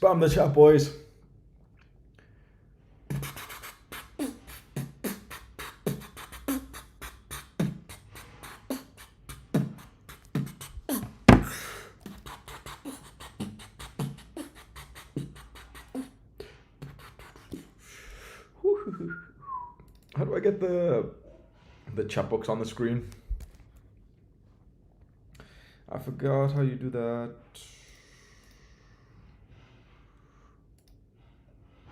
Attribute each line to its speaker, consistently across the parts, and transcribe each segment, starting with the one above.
Speaker 1: Spam the chat, boys. How do I get the chat box on the screen? I forgot how you do that.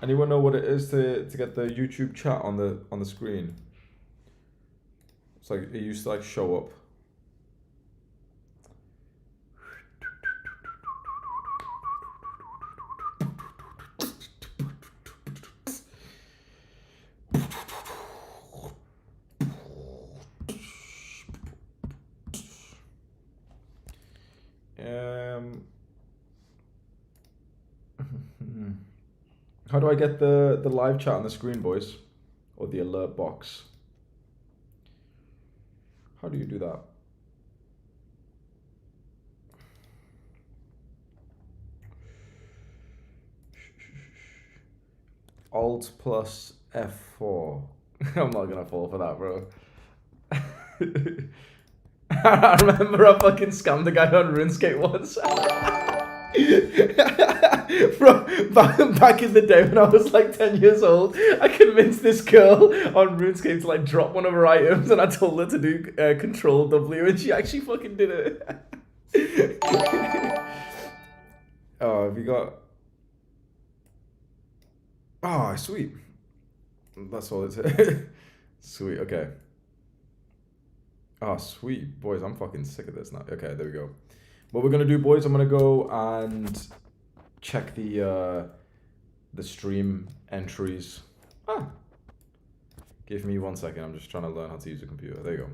Speaker 1: Anyone know what it is to get the YouTube chat on the screen? It's like it used to like show up. How do I get the live chat on the screen, boys? Or the alert box? How do you do that? Alt plus F4. I'm not gonna fall for that, bro. I remember I fucking scammed a guy on RuneScape once. Bro, back in the day when I was like 10 years old, I convinced this girl on RuneScape to like drop one of her items, and I told her to do Control W, and she actually fucking did it. Oh, have you got... Oh, sweet. That's all it's... Sweet, okay. Oh, sweet. Boys, I'm fucking sick of this now. Okay, there we go. What we're gonna do, boys, I'm gonna go and check the stream entries. Give me 1 second. I'm just trying to learn how to use a computer. There you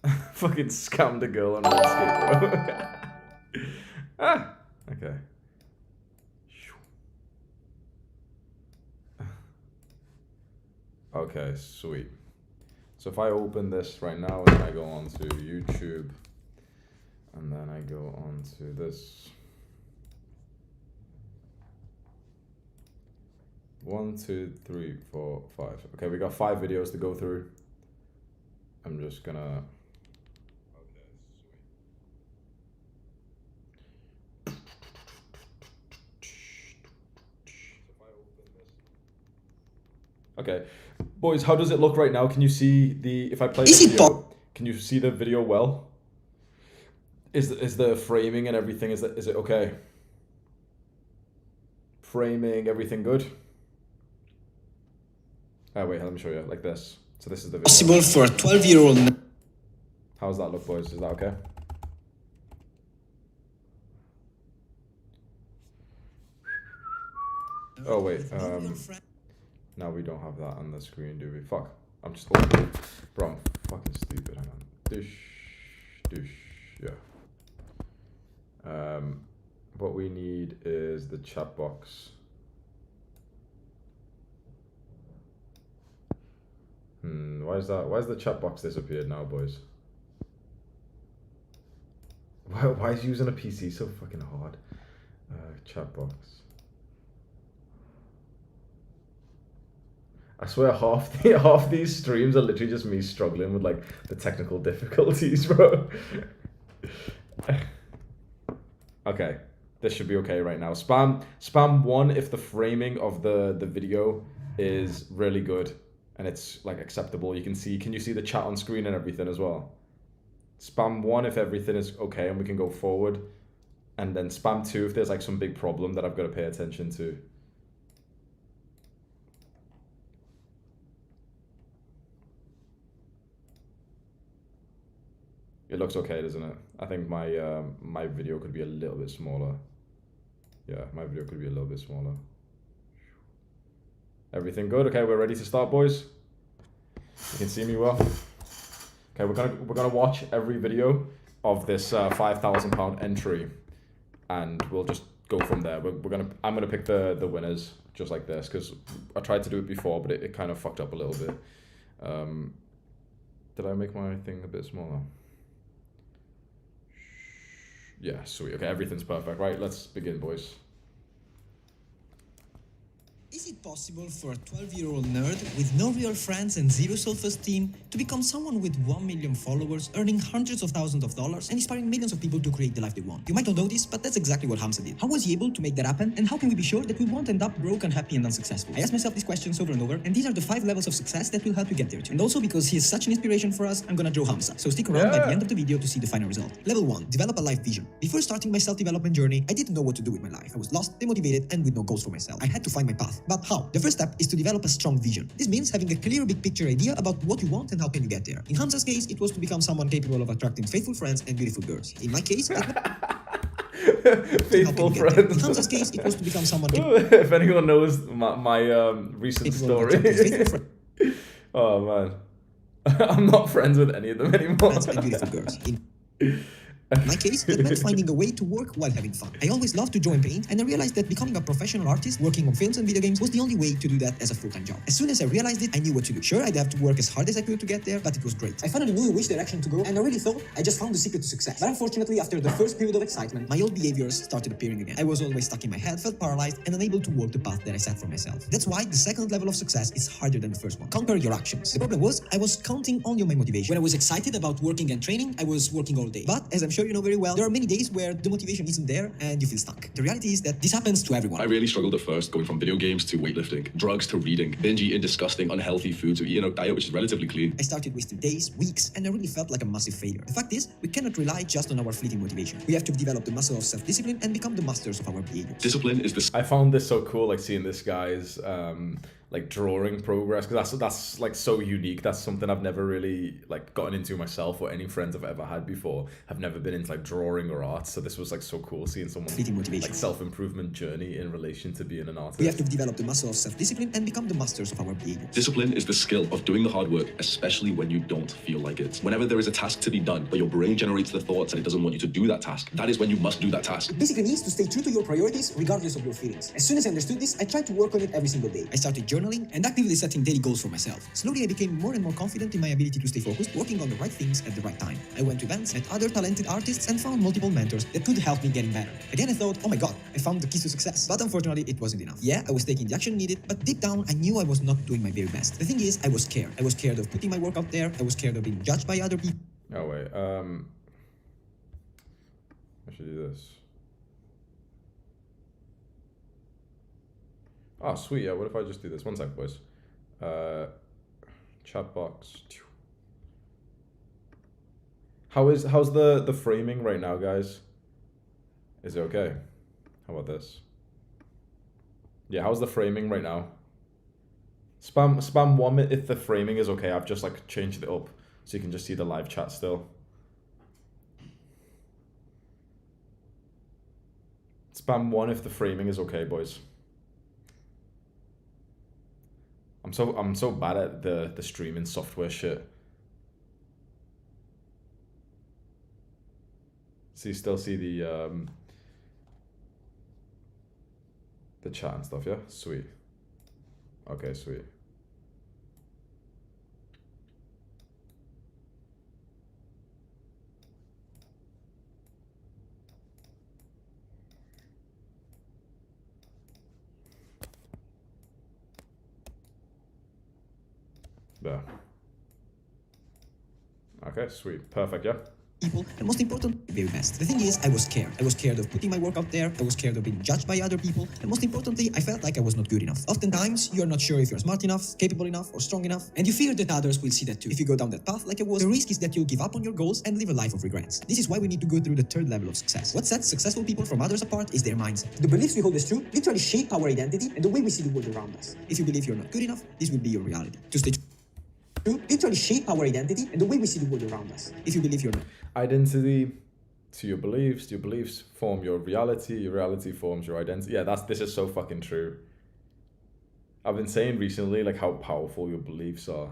Speaker 1: go. Fucking scammed a girl on RuneScape, bro. Okay. Okay, sweet. So if I open this right now and I go on to YouTube, and then I go on to this. 1, 2, 3, 4, 5. Okay, we got 5 videos to go through. I'm just gonna... Okay, boys, how does it look right now? Can you see the... If I play the video, can you see the video well? Is the framing and everything, is it okay? Framing, everything good? Oh wait, let me show you, like this. So this is the video.
Speaker 2: Possible for a 12-year-old.
Speaker 1: How does that look, boys? Is that okay? Oh wait, now we don't have that on the screen, do we? Fuck, I'm just opening. Bro, I'm fucking stupid, hang on. Dish, yeah. What we need is the chat box. Why is the chat box disappeared now, boys? Why is using a PC so fucking hard? Chat box. I swear half these streams are literally just me struggling with like the technical difficulties, bro. Okay, this should be okay right now. Spam 1 if the framing of the video is really good and it's like acceptable. Can you see the chat on screen and everything as well? Spam 1 if everything is okay and we can go forward, and then spam 2 if there's like some big problem that I've got to pay attention to. It looks okay, doesn't it? I think my my video could be a little bit smaller. Yeah, my video could be a little bit smaller. Everything good? Okay, we're ready to start, boys. You can see me well. Okay, we're gonna watch every video of this £5,000 entry, and we'll just go from there. I'm gonna pick the winners just like this because I tried to do it before, but it kind of fucked up a little bit. Did I make my thing a bit smaller? Yeah, sweet. Okay, everything's perfect. Right, let's begin, boys.
Speaker 2: Is it possible for a 12-year-old nerd with no real friends and zero self-esteem to become someone with 1 million followers, earning hundreds of thousands of dollars, and inspiring millions of people to create the life they want? You might not know this, but that's exactly what Hamza did. How was he able to make that happen, and how can we be sure that we won't end up broke, unhappy, and unsuccessful? I asked myself these questions over and over, and these are the 5 levels of success that will help you get there too. And also, because he is such an inspiration for us, I'm gonna draw Hamza. So stick around by the end of the video to see the final result. Level 1. Develop a life vision. Before starting my self-development journey, I didn't know what to do with my life. I was lost, demotivated, and with no goals for myself. I had to find my path. But how? The first step is to develop a strong vision. This means having a clear big picture idea about what you want and how can you get there. In Hamza's case, it was to become someone capable of attracting faithful friends and beautiful girls. In my case,
Speaker 1: faithful friends.
Speaker 2: In Hamza's case, it was to become someone
Speaker 1: if anyone knows my recent story. Oh man. I'm not friends with any of them anymore.
Speaker 2: Friends and beautiful girls. In my case, that meant finding a way to work while having fun. I always loved to draw and paint, and I realized that becoming a professional artist, working on films and video games, was the only way to do that as a full-time job. As soon as I realized it, I knew what to do. Sure, I'd have to work as hard as I could to get there, but it was great. I finally knew in which direction to go, and I really thought I just found the secret to success. But unfortunately, after the first period of excitement, my old behaviors started appearing again. I was always stuck in my head, felt paralyzed, and unable to walk the path that I set for myself. That's why the second level of success is harder than the first one. Conquer your actions. The problem was, I was counting only on my motivation. When I was excited about working and training, I was working all day. But, as I'm sure you know very well, there are many days where the motivation isn't there and you feel stuck. The reality is that this happens to everyone.
Speaker 3: I really struggled at first, going from video games to weightlifting, drugs to reading, binge eating disgusting, unhealthy food to eating a diet which is relatively clean.
Speaker 2: I started wasting days, weeks, and I really felt like a massive failure. The fact is, we cannot rely just on our fleeting motivation. We have to develop the muscle of self-discipline and become the masters of our behaviors.
Speaker 3: Discipline is the
Speaker 1: I found this so cool, like seeing this guy's like drawing progress, because that's like so unique. That's something I've never really like gotten into myself, or any friends I've ever had before have never been into like drawing or art. So this was like so cool seeing someone's
Speaker 2: Fleeting motivation.
Speaker 1: like self-improvement journey in relation to being an artist.
Speaker 2: We have to develop the muscle of self-discipline and become the masters of our behaviors.
Speaker 3: Discipline is the skill of doing the hard work, especially when you don't feel like it. Whenever there is a task to be done, but your brain generates the thoughts and it doesn't want you to do that task, that is when you must do that task.
Speaker 2: It basically means to stay true to your priorities regardless of your feelings. As soon as I understood this, I tried to work on it every single day. I started journaling and actively setting daily goals for myself. Slowly, I became more and more confident in my ability to stay focused, working on the right things at the right time. I went to events, met other talented artists, and found multiple mentors that could help me getting better. Again, I thought, oh my god, I found the keys to success. But unfortunately, it wasn't enough. Yeah, I was taking the action needed, but deep down, I knew I was not doing my very best. The thing is, I was scared. I was scared of putting my work out there. I was scared of being judged by other people.
Speaker 1: Oh wait, I should do this. Oh sweet, yeah. What if I just do this? One sec, boys. Chat box. How's the framing right now, guys? Is it okay? How about this? Yeah, how's the framing right now? Spam 1 if the framing is okay. I've just like changed it up so you can just see the live chat still. Spam 1 if the framing is okay, boys. I'm so bad at the streaming software shit. So you still see the chat and stuff, yeah? Sweet. Okay, sweet. There. Okay, sweet. Perfect, yeah?
Speaker 2: People, and most important, very best. The thing is, I was scared. I was scared of putting my work out there. I was scared of being judged by other people. And most importantly, I felt like I was not good enough. Oftentimes, you are not sure if you're smart enough, capable enough, or strong enough. And you fear that others will see that too. If you go down that path like I was, the risk is that you'll give up on your goals and live a life of regrets. This is why we need to go through the third level of success. What sets successful people from others apart is their mindset. The beliefs we hold as true literally shape our identity and the way we see the world around us. If you believe you're not good enough, this will be your reality. To stay true literally shape our identity and the way we see the world around us. If you believe you're not
Speaker 1: identity to your beliefs form your reality forms your identity. Yeah, this is so fucking true. I've been saying recently like how powerful your beliefs are.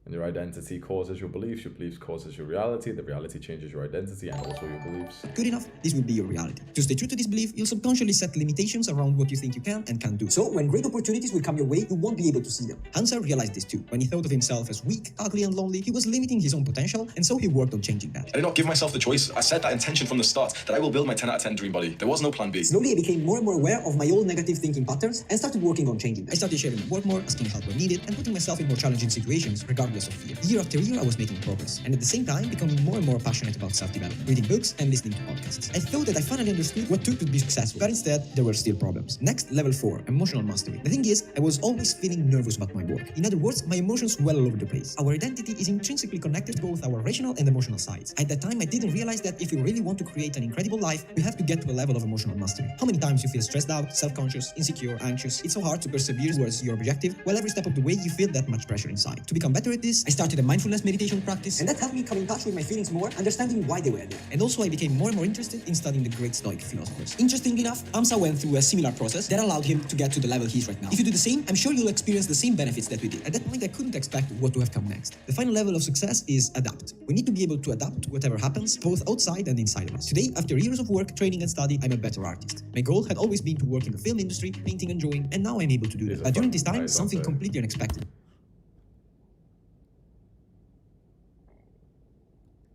Speaker 1: And your identity causes your beliefs causes your reality, the reality changes your identity and also your beliefs.
Speaker 2: Good enough, this will be your reality. To stay true to this belief, you'll subconsciously set limitations around what you think you can and can't do. So when great opportunities will come your way, you won't be able to see them. Hansa realized this too. When he thought of himself as weak, ugly and lonely, he was limiting his own potential, and so he worked on changing that.
Speaker 3: I did not give myself the choice. I set that intention from the start that I will build my 10 out of 10 dream body. There was no plan B.
Speaker 2: Slowly, I became more and more aware of my old negative thinking patterns and started working on changing them. I started sharing my work more, asking help when needed, and putting myself in more challenging situations regardless of fear. Year after year, I was making progress, and at the same time, becoming more and more passionate about self-development, reading books and listening to podcasts. I thought that I finally understood what took to be successful, but instead, there were still problems. Next, level 4, emotional mastery. The thing is, I was always feeling nervous about my work. In other words, my emotions were all over the place. Our identity is intrinsically connected to both our rational and emotional sides. At that time, I didn't realize that if you really want to create an incredible life, you have to get to a level of emotional mastery. How many times you feel stressed out, self-conscious, insecure, anxious? It's so hard to persevere towards your objective, while every step of the way you feel that much pressure inside. To become better at this, I started a mindfulness meditation practice, and that helped me come in touch with my feelings more, understanding why they were there. And also, I became more and more interested in studying the great Stoic philosophers. Interestingly enough, Amsa went through a similar process that allowed him to get to the level he's right now. If you do the same, I'm sure you'll experience the same benefits that we did. At that point, I couldn't expect what to have come next. The final level of success is adapt. We need to be able to adapt to whatever happens, both outside and inside of us. Today, after years of work, training, and study, I'm a better artist. My goal had always been to work in the film industry, painting and drawing, and now I'm able to do that. But during this time, something completely unexpected.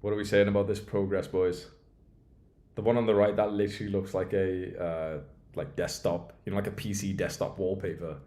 Speaker 1: What are we saying about this progress, boys? The one on the right, that literally looks like a like desktop, you know, like a PC desktop wallpaper.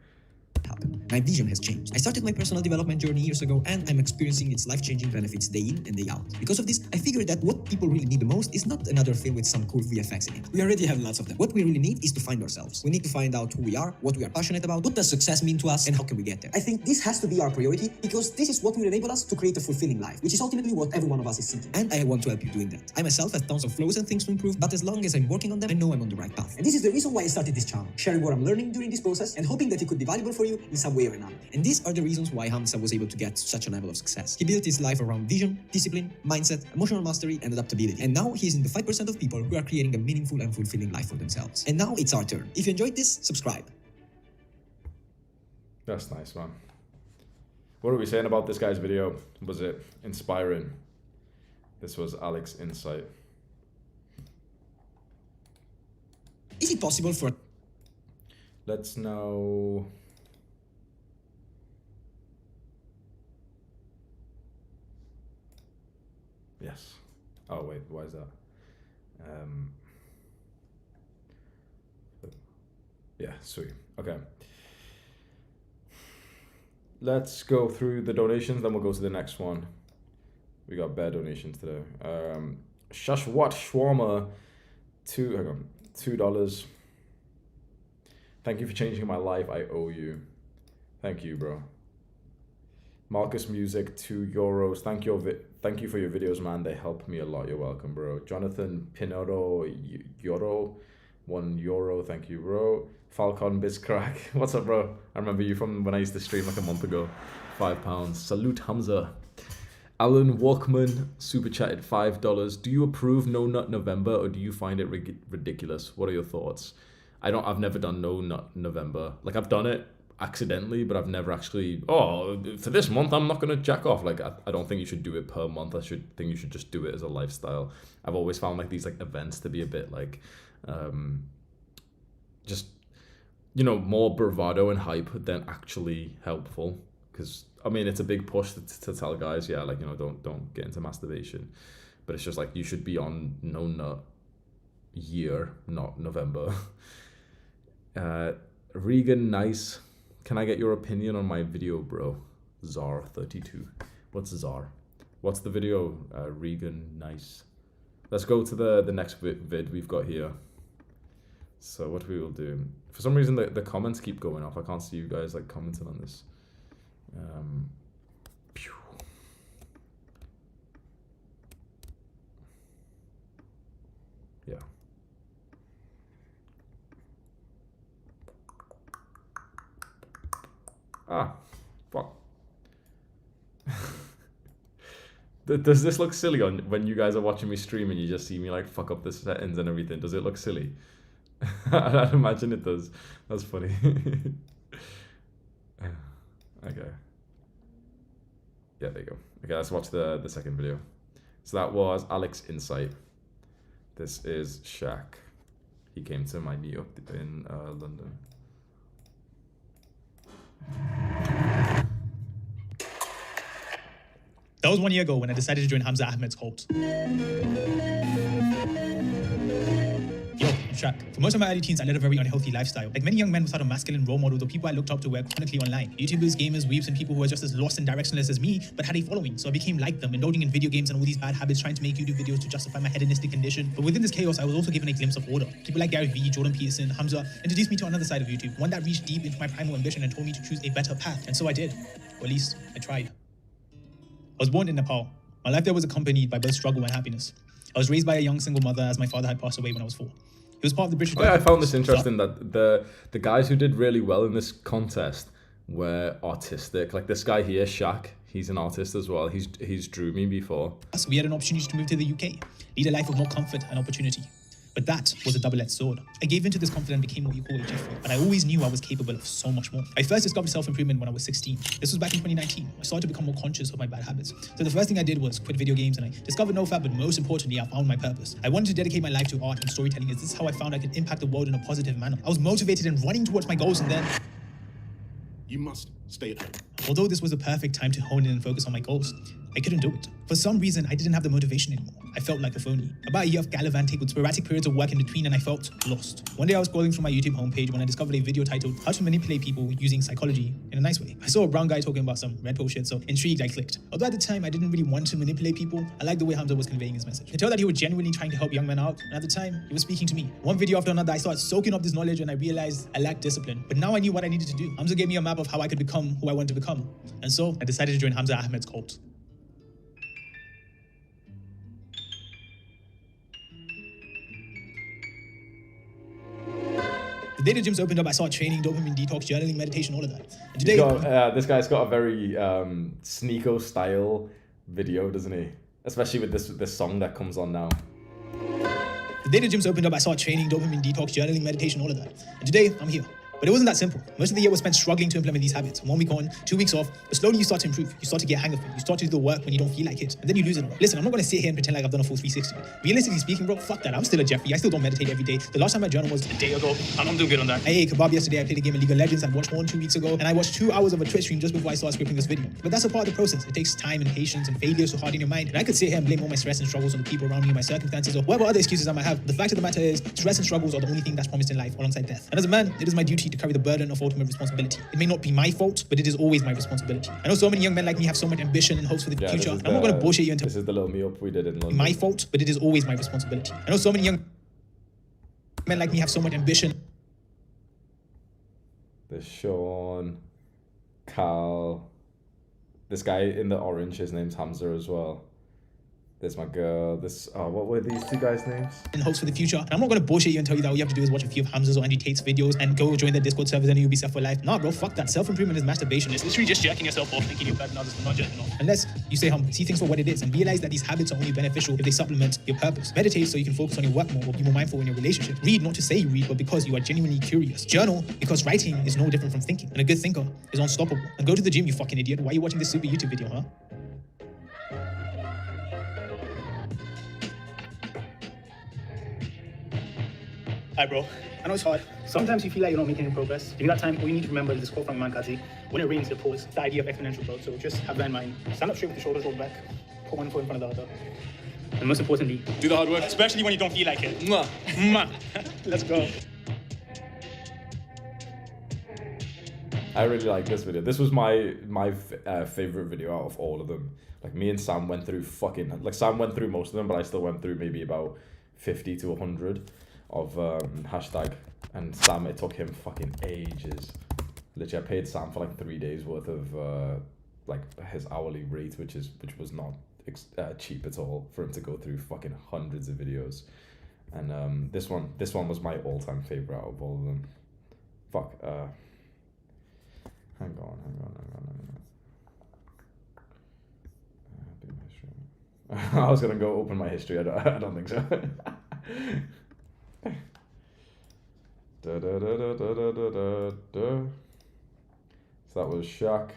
Speaker 2: Happen. My vision has changed. I started my personal development journey years ago, and I'm experiencing its life-changing benefits day in and day out. Because of this, I figured that what people really need the most is not another film with some cool VFX in it. We already have lots of them. What we really need is to find ourselves. We need to find out who we are, what we are passionate about, what does success mean to us, and how can we get there. I think this has to be our priority, because this is what will enable us to create a fulfilling life, which is ultimately what every one of us is seeking. And I want to help you doing that. I myself have tons of flaws and things to improve, but as long as I'm working on them, I know I'm on the right path. And this is the reason why I started this channel, sharing what I'm learning during this process and hoping that it could be valuable for you in some way or another. And these are the reasons why Hamza was able to get to such a level of success. He built his life around vision, discipline, mindset, emotional mastery, and adaptability. And now he's in the 5% of people who are creating a meaningful and fulfilling life for themselves. And now it's our turn. If you enjoyed this, subscribe.
Speaker 1: That's nice, man. What are we saying about this guy's video? Was it inspiring? This was Alex Insight.
Speaker 2: Is it possible for...
Speaker 1: Let's now... Yes. Oh, wait, why is that? Yeah, sweet. Okay. Let's go through the donations, then we'll go to the next one. We got bad donations today. Shashwat Shwarma, $2. Thank you for changing my life. I owe you. Thank you, bro. Marcus Music, €2. Thank you for your videos, man. They help me a lot. You're welcome, bro. Jonathan Pinero Yoro, €1. Thank you, bro. Falcon Bizcrack. What's up, bro? I remember you from when I used to stream like a month ago. £5. Salute Hamza. Alan Walkman super chatted $5. Do you approve No Nut November, or do you find it ridiculous? What are your thoughts? I've never done No Nut November. Like, I've done it accidentally, but I've never actually, for this month I'm not gonna jack off. Like, I don't think you should do it per month. I think you should just do it as a lifestyle. I've always found like these like events to be a bit like just, you know, more bravado and hype than actually helpful. Because I mean, it's a big push to tell guys, yeah, like, you know, don't get into masturbation, but it's just like you should be on No Nut year, not November. Regan Nice, can I get your opinion on my video, bro? Czar32. What's Czar? What's the video? Regan Nice. Let's go to the next vid we've got here. So what we will do, for some reason the comments keep going off. I can't see you guys like commenting on this. Yeah. Ah, fuck. Does this look silly on when you guys are watching me stream and you just see me like fuck up the settings and everything? Does it look silly? I'd imagine it does. That's funny. Okay. Yeah, there you go. Okay, let's watch the second video. So that was Alex Insight. This is Shaq. He came to my meetup in London.
Speaker 4: That was 1 year ago when I decided to join Hamza Ahmed's cult. Yo, I'm Shaq. For most of my early teens, I led a very unhealthy lifestyle. Like many young men without a masculine role model, the people I looked up to were chronically online. YouTubers, gamers, weebs, and people who were just as lost and directionless as me, but had a following. So I became like them, indulging in video games and all these bad habits, trying to make YouTube videos to justify my hedonistic condition. But within this chaos, I was also given a glimpse of order. People like Gary Vee, Jordan Peterson, Hamza introduced me to another side of YouTube, one that reached deep into my primal ambition and told me to choose a better path. And so I did. Or at least, I tried. I was born in Nepal. My life there was accompanied by both struggle and happiness. I was raised by a young single mother as my father had passed away when I was 4. He was part of the British...
Speaker 1: Oh, yeah, I found this interesting that the guys who did really well in this contest were artistic. Like this guy here, Shaq, he's an artist as well. He's drew me before.
Speaker 4: We had an opportunity to move to the UK, lead a life of more comfort and opportunity. But that was a double-edged sword. I gave into this confidence and became what you call a Jeffrey, but I always knew I was capable of so much more. I first discovered self-improvement when I was 16. This was back in 2019. I started to become more conscious of my bad habits. So the first thing I did was quit video games, and I discovered NoFap, but most importantly, I found my purpose. I wanted to dedicate my life to art and storytelling, as this is how I found I could impact the world in a positive manner. I was motivated and running towards my goals, and then...
Speaker 5: You must stay at home.
Speaker 4: Although this was a perfect time to hone in and focus on my goals, I couldn't do it. For some reason, I didn't have the motivation anymore. I felt like a phony. About a year of gallivanting with sporadic periods of work in between, and I felt lost. One day I was scrolling through my YouTube homepage when I discovered a video titled How to Manipulate People Using Psychology in a Nice Way. I saw a brown guy talking about some red pill shit, so intrigued, I clicked. Although at the time I didn't really want to manipulate people, I liked the way Hamza was conveying his message. I could tell that he was genuinely trying to help young men out, and at the time, he was speaking to me. One video after another, I started soaking up this knowledge, and I realized I lacked discipline. But now I knew what I needed to do. Hamza gave me a map of how I could become who I wanted to become. And so I decided to join Hamza Ahmed's cult. The day the gyms opened up, I started training, dopamine detox, journaling, meditation, all of that. And today,
Speaker 1: This guy's got a very Sneeko style video, doesn't he? Especially with this song that comes on now.
Speaker 4: the day the gyms opened up, I started training, dopamine detox, journaling, meditation, all of that. And today, I'm here. But it wasn't that simple. Most of the year was spent struggling to implement these habits. 1 week on, 2 weeks off, but slowly you start to improve. You start to get a hang of it. You start to do the work when you don't feel like it, and then you lose it all. Listen, I'm not gonna sit here and pretend like I've done a full 360. Realistically speaking, bro, fuck that. I'm still a Jeffrey. I still don't meditate every day. The last time I journaled was a day ago, and I'm doing good on that. I ate kebab yesterday. I played a game of League of Legends. I watched one 2 weeks ago, and I watched 2 hours of a Twitch stream just before I started scripting this video. But that's a part of the process. It takes time and patience and failures to harden your mind. And I could sit here and blame all my stress and struggles on the people around me, my circumstances, or whatever other excuses I might have. The fact of the matter is, stress and struggles are the only thing that's promised in life alongside death. And as a man, it is my duty to carry the burden of ultimate responsibility. It may not be my fault, but it is always my responsibility. I know so many young men like me have so much ambition and hopes for the future. And I'm not going to bullshit you until
Speaker 1: this is the little meetup we did in London.
Speaker 4: My fault, but it is always my responsibility. I know so many young men like me have so much ambition.
Speaker 1: There's Sean, Carl, this guy in the orange, his name's Hamza as well. There's my girl. What were these 2 guys' names?
Speaker 4: And hopes for the future. And I'm not going to bullshit you and tell you that all you have to do is watch a few of Hamza's or Andy Tate's videos and go join their Discord servers and you'll be set for life. Nah, bro, fuck that. Self-improvement is masturbation. It's literally just jerking yourself off, thinking you're better than others, but not jerking off. Unless you stay humble, see things for what it is, and realize that these habits are only beneficial if they supplement your purpose. Meditate so you can focus on your work more or be more mindful in your relationship. Read not to say you read, but because you are genuinely curious. Journal because writing is no different from thinking. And a good thinker is unstoppable. And go to the gym, you fucking idiot. Why are you watching this super YouTube video, huh? Hi, bro. I know it's hard. Sometimes you feel like you're not making any progress. During that time, all you need to remember is this quote from Imam Kati: when it rains, it pours. It's the idea of exponential growth. So just have that in mind. Stand up straight with the shoulders rolled back. Put one foot in front of the other. And most importantly, do the hard work, especially when you don't feel like it. Mwah. Mwah. Let's go.
Speaker 1: I really like this video. This was my favorite video out of all of them. Like me and Sam went through Sam went through most of them, but I still went through maybe about 50 to 100 of hashtag. And Sam, it took him fucking ages. Literally, I paid Sam for like 3 days worth of like his hourly rate, which was not cheap at all for him to go through fucking hundreds of videos. And this one was my all-time favorite out of all of them. Fuck. Hang on. I was gonna go open my history. I don't think so. So that was Shaq.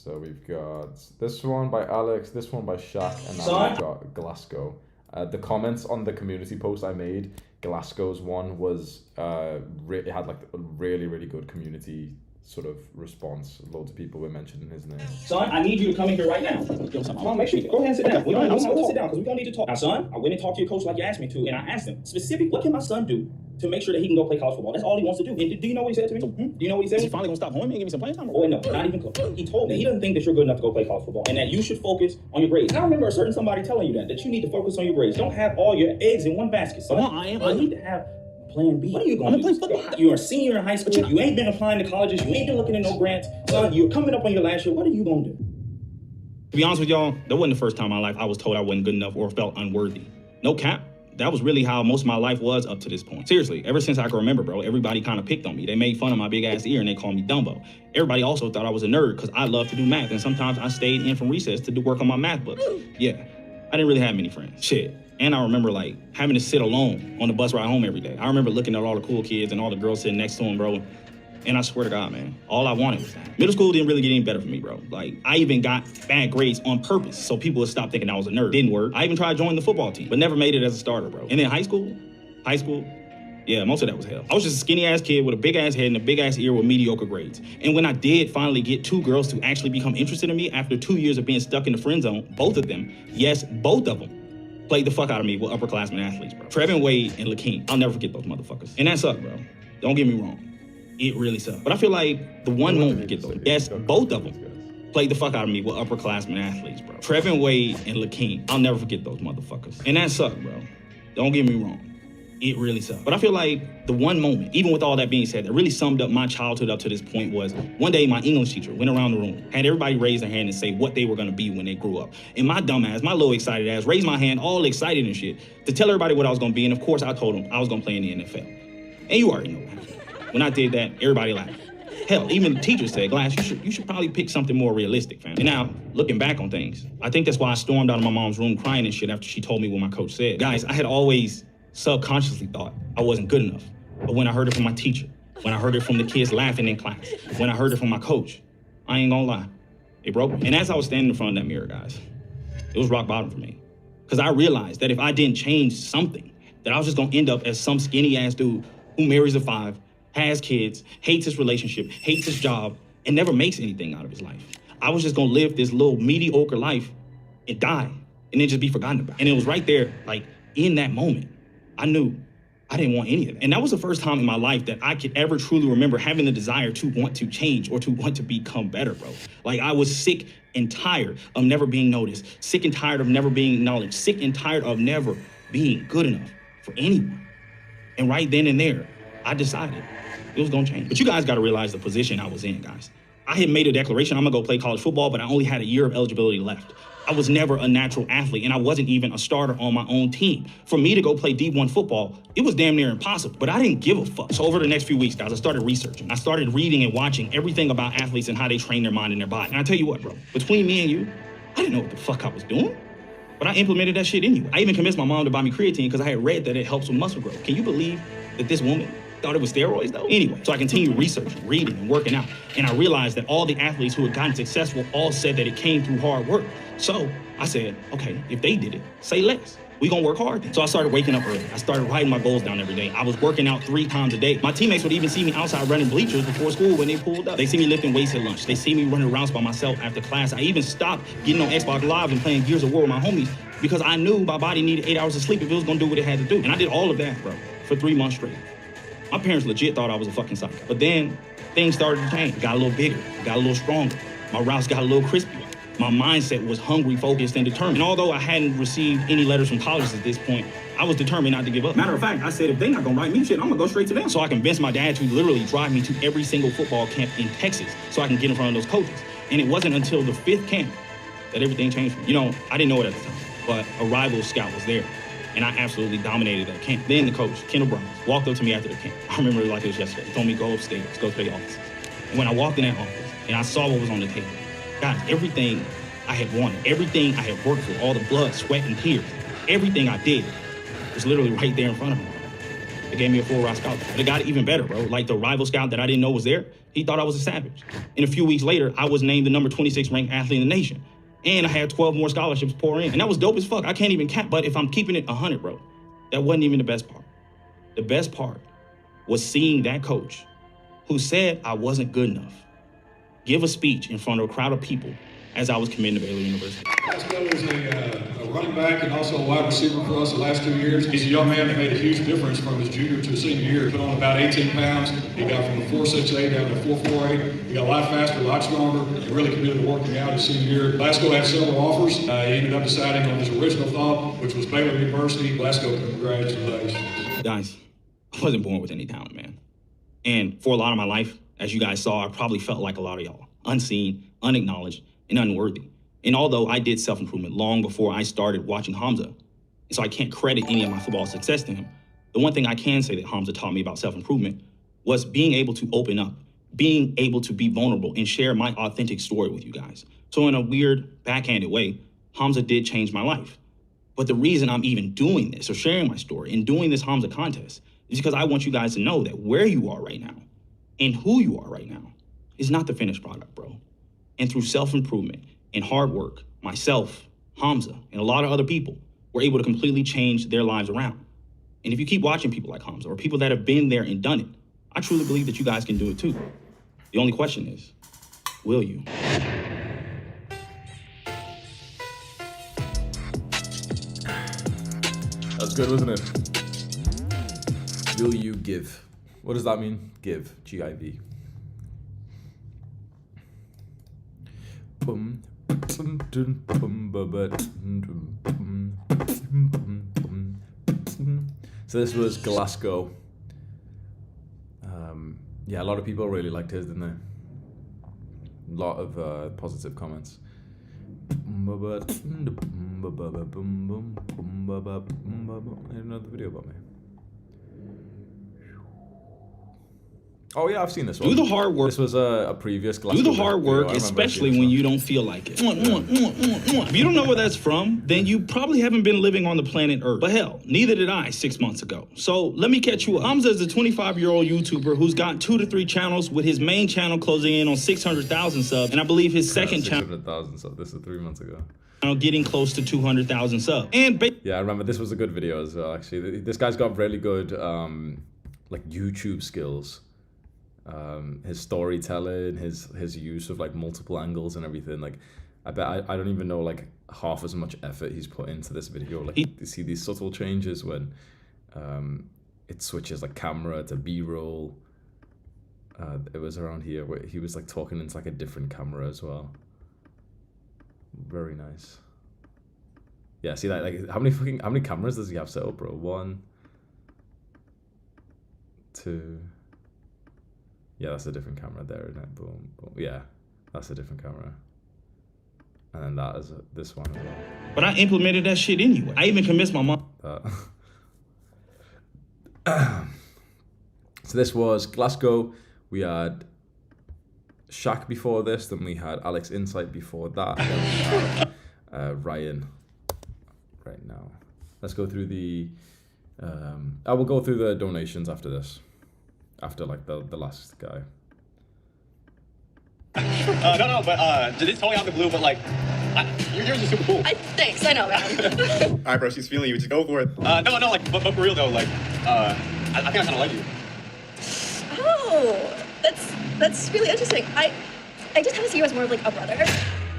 Speaker 1: So we've got this one by Alex, this one by Shaq, and now we've got Glasgow. The comments on the community post I made, Glasgow's one was it had like a really, really good community sort of response. Loads of people were mentioning his name.
Speaker 6: Son, I need you to come in here right now. Come on, make sure you go ahead and sit down. We don't sit down because we don't need to talk. Now, son, I went and talked to your coach like you asked me to, and I asked him specifically, what can my son do to make sure that he can go play college football? That's all he wants to do. And do you know what he said to me? Do you know what he said?
Speaker 4: Is he finally gonna stop home and give me some playing time?
Speaker 6: Oh, no, not even close. He told me he doesn't think that you're good enough to go play college football and that you should focus on your grades. I remember a certain somebody telling you that you need to focus on your grades. Don't have all your eggs in one basket, son. I need to have plan B. What are you going to do? Play football. You're a senior in high school. You ain't been applying to colleges. You ain't been looking at no grants. Son, you're coming up on your last year. What are you going to do?
Speaker 7: To be honest with y'all, that wasn't the first time in my life I was told I wasn't good enough or felt unworthy. No cap. That was really how most of my life was up to this point. Seriously, ever since I can remember, bro, everybody kind of picked on me. They made fun of my big-ass ear and they called me Dumbo. Everybody also thought I was a nerd because I love to do math, and sometimes I stayed in from recess to do work on my math books. Yeah, I didn't really have many friends. Shit. And I remember, like, having to sit alone on the bus ride home every day. I remember looking at all the cool kids and all the girls sitting next to them, bro. And I swear to God, man, all I wanted was that. Middle school didn't really get any better for me, bro. Like, I even got bad grades on purpose so people would stop thinking I was a nerd. Didn't work. I even tried joining the football team, but never made it as a starter, bro. And then high school, yeah, most of that was hell. I was just a skinny-ass kid with a big-ass head and a big-ass ear with mediocre grades. And when I did finally get 2 girls to actually become interested in me after 2 years of being stuck in the friend zone, both of them, yes, both of them, played the fuck out of me with upperclassmen athletes, bro. Trevin Wade and Lakeem. I'll never forget those motherfuckers. And that sucked, bro. Don't get me wrong. It really sucked. But I feel like the one moment to get those. Yes, both of them played the fuck out of me with upperclassmen athletes, bro. Trevin Wade and Lakeem. I'll never forget those motherfuckers. And that sucked, bro. Don't get me wrong. It really sucked. But I feel like the one moment, even with all that being said, that really summed up my childhood up to this point was one day my English teacher went around the room, had everybody raise their hand and say what they were going to be when they grew up. And my dumb ass, my little excited ass, raised my hand all excited and shit to tell everybody what I was going to be. And of course I told them I was going to play in the NFL. And you already know that. When I did that, everybody laughed. Hell, even the teacher said, Glass, you should probably pick something more realistic, fam. And now, looking back on things, I think that's why I stormed out of my mom's room crying and shit after she told me what my coach said. Guys, I had always subconsciously thought I wasn't good enough. But when I heard it from my teacher, when I heard it from the kids laughing in class, when I heard it from my coach, I ain't gonna lie, it broke me. And as I was standing in front of that mirror, guys, it was rock bottom for me. Because I realized that if I didn't change something, that I was just gonna end up as some skinny ass dude who marries a 5, has kids, hates his relationship, hates his job, and never makes anything out of his life. I was just gonna live this little mediocre life and die, and then just be forgotten about. And it was right there, like in that moment, I knew I didn't want any of that. And that was the first time in my life that I could ever truly remember having the desire to want to change or to want to become better, bro. Like I was sick and tired of never being noticed, sick and tired of never being acknowledged, sick and tired of never being good enough for anyone. And right then and there, I decided it was gonna change. But you guys gotta realize the position I was in, guys. I had made a declaration, I'm gonna go play college football, but I only had a year of eligibility left. I was never a natural athlete, and I wasn't even a starter on my own team. For me to go play D1 football, it was damn near impossible, but I didn't give a fuck. So over the next few weeks, guys, I started researching. I started reading and watching everything about athletes and how they train their mind and their body. And I tell you what, bro, between me and you, I didn't know what the fuck I was doing, but I implemented that shit anyway. I even convinced my mom to buy me creatine because I had read that it helps with muscle growth. Can you believe that this woman thought it was steroids though? Anyway, so I continued researching, reading, and working out. And I realized that all the athletes who had gotten successful all said that it came through hard work. So I said, okay, if they did it, say less. We gonna work hard then. So I started waking up early. I started writing my goals down every day. I was working out 3 times a day. My teammates would even see me outside running bleachers before school when they pulled up. They see me lifting weights at lunch. They see me running rounds by myself after class. I even stopped getting on Xbox Live and playing Gears of War with my homies because I knew my body needed 8 hours of sleep if it was gonna do what it had to do. And I did all of that, bro, for 3 months straight. My parents legit thought I was a fucking psycho. But then things started to change. Got a little bigger, got a little stronger. My routes got a little crispier. My mindset was hungry, focused, and determined. And although I hadn't received any letters from colleges at this point, I was determined not to give up. Matter of fact, I said, if they're not gonna write me shit, I'm gonna go straight to them. So I convinced my dad to literally drive me to every single football camp in Texas so I can get in front of those coaches. And it wasn't until the 5th camp that everything changed for me. You know, I didn't know it at the time, but a rival scout was there. And I absolutely dominated that camp. Then the coach, Kendall Browns, walked up to me after the camp. I remember it like it was yesterday. He told me, go upstairs, go to the office. And when I walked in that office and I saw what was on the table, guys, everything I had wanted, everything I had worked for, all the blood, sweat, and tears, everything I did was literally right there in front of me. They gave me a full-ride scholarship. But it got even better, bro. Like the rival scout that I didn't know was there, he thought I was a savage. And a few weeks later, I was named the number 26 ranked athlete in the nation. And I had 12 more scholarships pour in. And that was dope as fuck. I can't even count. But if I'm keeping it 100, bro, that wasn't even the best part. The best part was seeing that coach who said I wasn't good enough give a speech in front of a crowd of people as I was committing to Baylor University.
Speaker 8: Glasgow is a running back and also a wide receiver for us the last 2 years. He's a young man that made a huge difference from his junior to senior year. He put on about 18 pounds. He got from a 4.68 down to 4.48. He got a lot faster, a lot stronger. He really committed to working out his senior year. Glasgow had several offers. He ended up deciding on his original thought, which was Baylor University. Glasgow, congratulations.
Speaker 7: Guys, I wasn't born with any talent, man. And for a lot of my life, as you guys saw, I probably felt like a lot of y'all, unseen, unacknowledged, and unworthy. And although I did self-improvement long before I started watching Hamza, so I can't credit any of my football success to him, the one thing I can say that Hamza taught me about self-improvement was being able to open up, being able to be vulnerable and share my authentic story with you guys. So in a weird, backhanded way, Hamza did change my life. But the reason I'm even doing this or sharing my story and doing this Hamza contest is because I want you guys to know that where you are right now and who you are right now is not the finished product, bro. And through self-improvement and hard work, myself, Hamza, and a lot of other people were able to completely change their lives around. And if you keep watching people like Hamza or people that have been there and done it, I truly believe that you guys can do it too. The only question is, will you?
Speaker 1: That's good, wasn't it? Will you give? What does that mean? Give. G-I-V. So this was Glasgow. Yeah, a lot of people really liked his, didn't they? A lot of positive comments. Another video about me. Oh yeah, I've seen this one.
Speaker 7: Do the hard work.
Speaker 1: This was a previous Glasgow.
Speaker 7: Do the hard work,
Speaker 1: video.
Speaker 7: especially when you don't feel like it. If you don't know where that's from, then you probably haven't been living on the planet Earth. But hell, neither did I 6 months ago. So let me catch you up. Hamza is a 25-year-old YouTuber who's got 2 to 3 channels, with his main channel closing in on 600,000 subs, and I believe his second channel
Speaker 1: 600,000 subs. This is 3 months ago.
Speaker 7: Getting close to 200,000 subs. And
Speaker 1: yeah, I remember this was a good video as well. Actually, this guy's got really good like YouTube skills. His storytelling, his use of like multiple angles and everything. Like, I bet I don't even know like half as much effort he's put into this video. Like, you see these subtle changes when it switches like camera to B-roll. It was around here where he was like talking into like a different camera as well. Very nice. Yeah, see that, like how many cameras does he have set up, bro? 1, 2. Yeah, that's a different camera there, isn't it? Boom, boom. Yeah, that's a different camera. And then that is this one as well.
Speaker 7: But I implemented that shit anyway. I even convinced my mom.
Speaker 1: So this was Glasgow. We had Shaq before this, then we had Alex Insight before that, and then we have Ryan right now. Let's go through the I will go through the donations after this, after like the last guy.
Speaker 9: No, but it's totally out the blue, but like, yours is super cool.
Speaker 10: Thanks, I know, man.
Speaker 9: All right, bro, she's feeling you. Just go for it. No, like, but for real though, like, I think I kind of like you.
Speaker 10: Oh, that's really interesting. I just kind of see you as more of like a brother.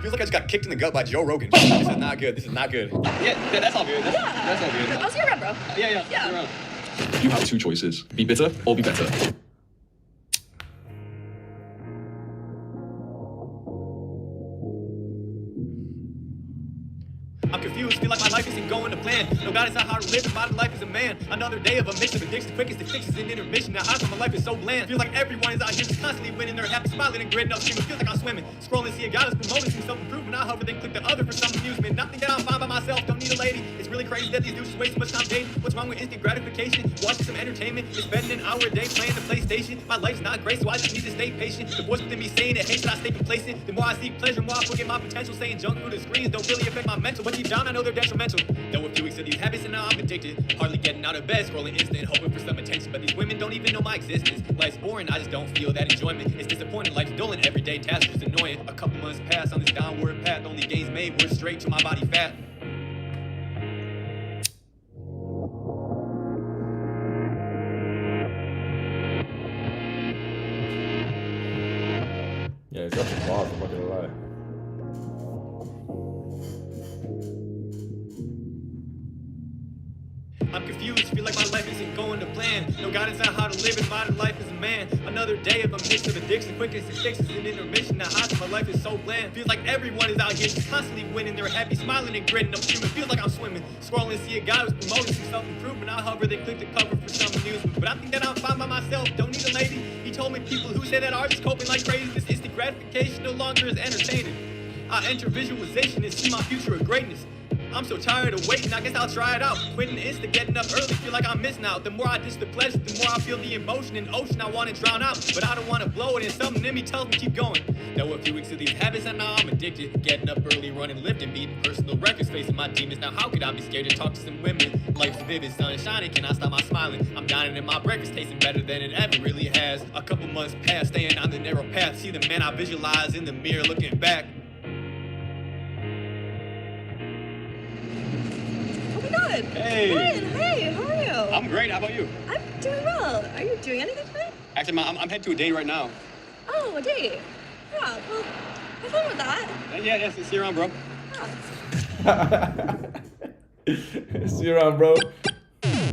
Speaker 9: Feels like I just got kicked in the gut by Joe Rogan. This is not good. This is not good. Yeah, that's all good. That's all good.
Speaker 10: I'll see you around, bro.
Speaker 9: Yeah.
Speaker 3: You have 2 choices. Be bitter or be better.
Speaker 9: I'm confused, feel like my life isn't going to plan. No God, it's not how to live, my life is a man. Another day of a mission, addiction, quickest, the fixes in intermission. Now I know my life is so bland. Feel like everyone is out here just constantly winning. They're happy, smiling and gritting up, screaming. Feels like I'm swimming. Scrolling, see a God is promoting some self-improvement. I hover, then click the other for some amusement. Nothing that I'm fine by myself, don't need a lady. It's really really crazy that these dudes just waste so much time dating. What's wrong with instant gratification? Watching some entertainment, and spending an hour a day playing the PlayStation. My life's not great, so I just need to stay patient. The voice within me saying it hates that I stay complacent. The more I seek pleasure, the more I forget my potential. Saying junk through the screens don't really affect my mental, but deep down I know they're detrimental. Though a few weeks of these habits and now I'm addicted. Hardly getting out of bed, scrolling instant, hoping for some attention. But these women don't even know my existence. Life's boring, I just don't feel that enjoyment. It's disappointing, life's dull and everyday tasks just annoying. A couple months pass on this downward path, only gains made were straight to my body fat.
Speaker 1: Yeah, it's got some bars, I'm not gonna lie.
Speaker 9: I'm confused, feel like my life isn't going to plan. No guidance on how to live in modern life as a man. Another day of a mix of addiction, quickest and fixes an intermission. Now how my life is so bland. Feels like everyone is out here just constantly winning. They're happy, smiling and grinning. I'm human, feels like I'm swimming. Scrolling, see a guy who's promoting some self-improvement. I hover, they click the cover for some amusement. But I think that I'm fine by myself, don't need a lady. He told me people who say that art is coping like crazy. This instant gratification no longer is entertaining. I enter visualization and see my future of greatness. I'm so tired of waiting, I guess I'll try it out. Quitting instant, getting up early, feel like I'm missing out. The more I ditch the pleasure, the more I feel the emotion and ocean I want to drown out. But I don't want to blow it, and something in me tells me keep going. Though a few weeks of these habits, and now I'm addicted. Getting up early, running, lifting, beating personal records, facing my demons. Now how could I be scared to talk to some women? Life's vivid, sun is shining, can I stop my smiling? I'm dining and my breakfast tasting better than it ever really has. A couple months past, staying on the narrow path. See the man I visualize in the mirror looking back.
Speaker 10: Good.
Speaker 9: Hey.
Speaker 10: Good. Hey, how are you?
Speaker 9: I'm great, how about you?
Speaker 10: I'm doing well. Are you doing anything today?
Speaker 9: Actually, Mom, I'm headed to a date right now.
Speaker 10: Oh, a date. Yeah, well, have fun with that.
Speaker 9: Yeah, see you around, bro.
Speaker 1: See you around, bro.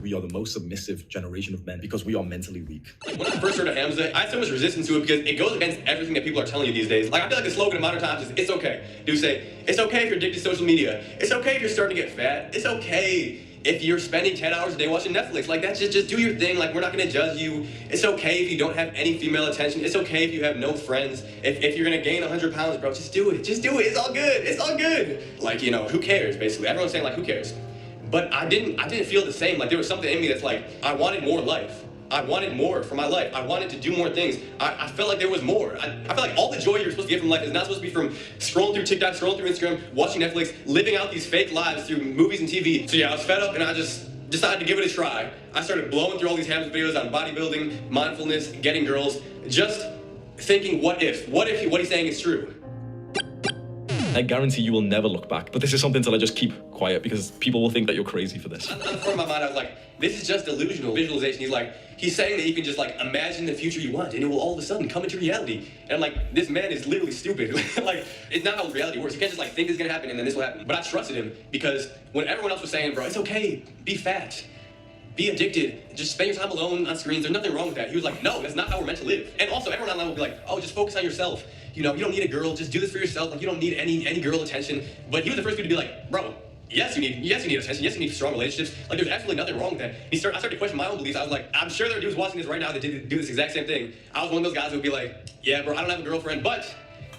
Speaker 3: We are the most submissive generation of men because we are mentally weak.
Speaker 11: When I first heard of Hamza, I had so much resistance to it because it goes against everything that people are telling you these days. Like, I feel like the slogan of modern times is, it's okay. Dudes say, it's okay if you're addicted to social media. It's okay if you're starting to get fat. It's okay if you're spending 10 hours a day watching Netflix. Like, that's just do your thing. Like, we're not gonna judge you. It's okay if you don't have any female attention. It's okay if you have no friends. If you're gonna gain 100 pounds, bro, just do it. Just do it. It's all good. It's all good. Like, you know, who cares, basically? Everyone's saying, like, who cares? But I didn't feel the same. Like, there was something in me that's like, I wanted more life. I wanted more for my life. I wanted to do more things. I felt like there was more. I felt like all the joy you're supposed to get from life is not supposed to be from scrolling through TikTok, scrolling through Instagram, watching Netflix, living out these fake lives through movies and TV. So yeah, I was fed up and I just decided to give it a try. I started blowing through all these Hamza videos on bodybuilding, mindfulness, getting girls, just thinking, what if what he's saying is true?
Speaker 3: I guarantee you will never look back. But this is something till I just keep quiet because people will think that you're crazy for this.
Speaker 11: On the front of my mind, I was like, this is just delusional visualization. He's saying that you can just like imagine the future you want and it will all of a sudden come into reality. And I'm like, this man is literally stupid. Like, it's not how reality works. You can't just like think this is gonna happen and then this will happen. But I trusted him because when everyone else was saying, bro, it's okay, be fat, be addicted, just spend your time alone on screens, there's nothing wrong with that. He was like, no, that's not how we're meant to live. And also everyone online will be like, oh, just focus on yourself. You know, you don't need a girl, just do this for yourself. Like, you don't need any girl attention. But he was the first dude to be like, bro, yes, you need attention. Yes, you need strong relationships. Like, there's absolutely nothing wrong with that. I started to question my own beliefs. I was like, I'm sure there are dudes watching this right now that do this exact same thing. I was one of those guys who would be like, yeah, bro, I don't have a girlfriend, but,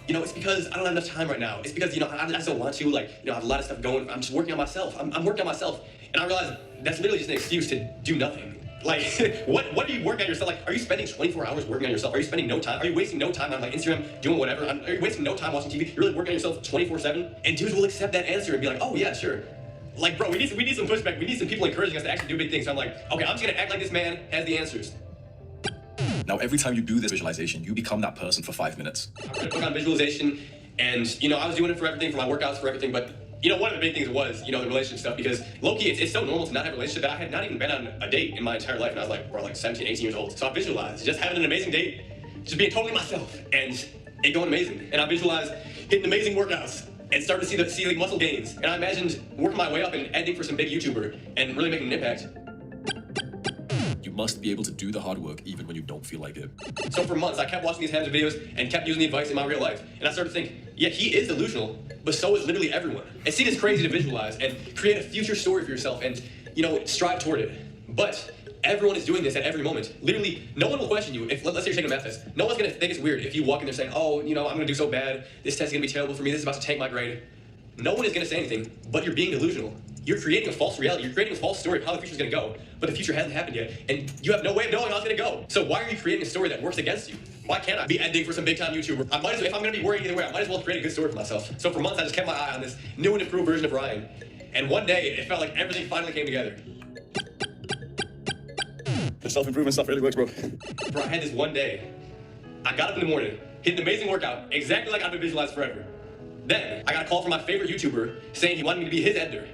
Speaker 11: you know, it's because I don't have enough time right now. It's because, you know, I just don't want to. Like, you know, I have a lot of stuff going. I'm just working on myself. I'm working on myself. And I realized that's literally just an excuse to do nothing. Like, what are you working on yourself? Like, are you spending 24 hours working on yourself? Are you spending no time? Are you wasting no time on like Instagram doing whatever? Are you wasting no time watching TV? You're really working on yourself 24/7? And dudes will accept that answer and be like, oh yeah, sure. Like, bro, we need some pushback. We need some people encouraging us to actually do big things. So I'm like, okay, I'm just gonna act like this man has the answers.
Speaker 3: Now, every time you do this visualization, you become that person for 5 minutes.
Speaker 11: I read a book on visualization, and you know, I was doing it for everything, for my workouts, for everything, but you know, one of the big things was, you know, the relationship stuff, because low-key, it's so normal to not have a relationship that I had not even been on a date in my entire life, and I was like, bro, like 17, 18 years old. So I visualized just having an amazing date, just being totally myself, and it going amazing. And I visualized hitting amazing workouts, and starting to see like muscle gains. And I imagined working my way up and editing for some big YouTuber, and really making an impact.
Speaker 3: You must be able to do the hard work even when you don't feel like it.
Speaker 11: So for months, I kept watching these Hamza videos and kept using the advice in my real life. And I started to think, yeah, he is delusional, but so is literally everyone. It seems crazy to visualize and create a future story for yourself and, you know, strive toward it. But everyone is doing this at every moment. Literally, no one will question you. If let's say you're taking a math test, no one's gonna think it's weird if you walk in there saying, oh, you know, I'm gonna do so bad. This test is gonna be terrible for me. This is about to tank my grade. No one is gonna say anything, but you're being delusional. You're creating a false reality. You're creating a false story of how the future's gonna go, but the future hasn't happened yet, and you have no way of knowing how it's gonna go. So why are you creating a story that works against you? Why can't I be ending for some big time YouTuber? I might as well, if I'm gonna be worried either way, I might as well create a good story for myself. So for months, I just kept my eye on this new and improved version of Ryan. And one day, it felt like everything finally came together.
Speaker 3: The self-improvement stuff really works, bro.
Speaker 11: Bro, I had this one day. I got up in the morning, hit an amazing workout, exactly like I've been visualized forever. Then, I got a call from my favorite YouTuber saying he wanted me to be his editor.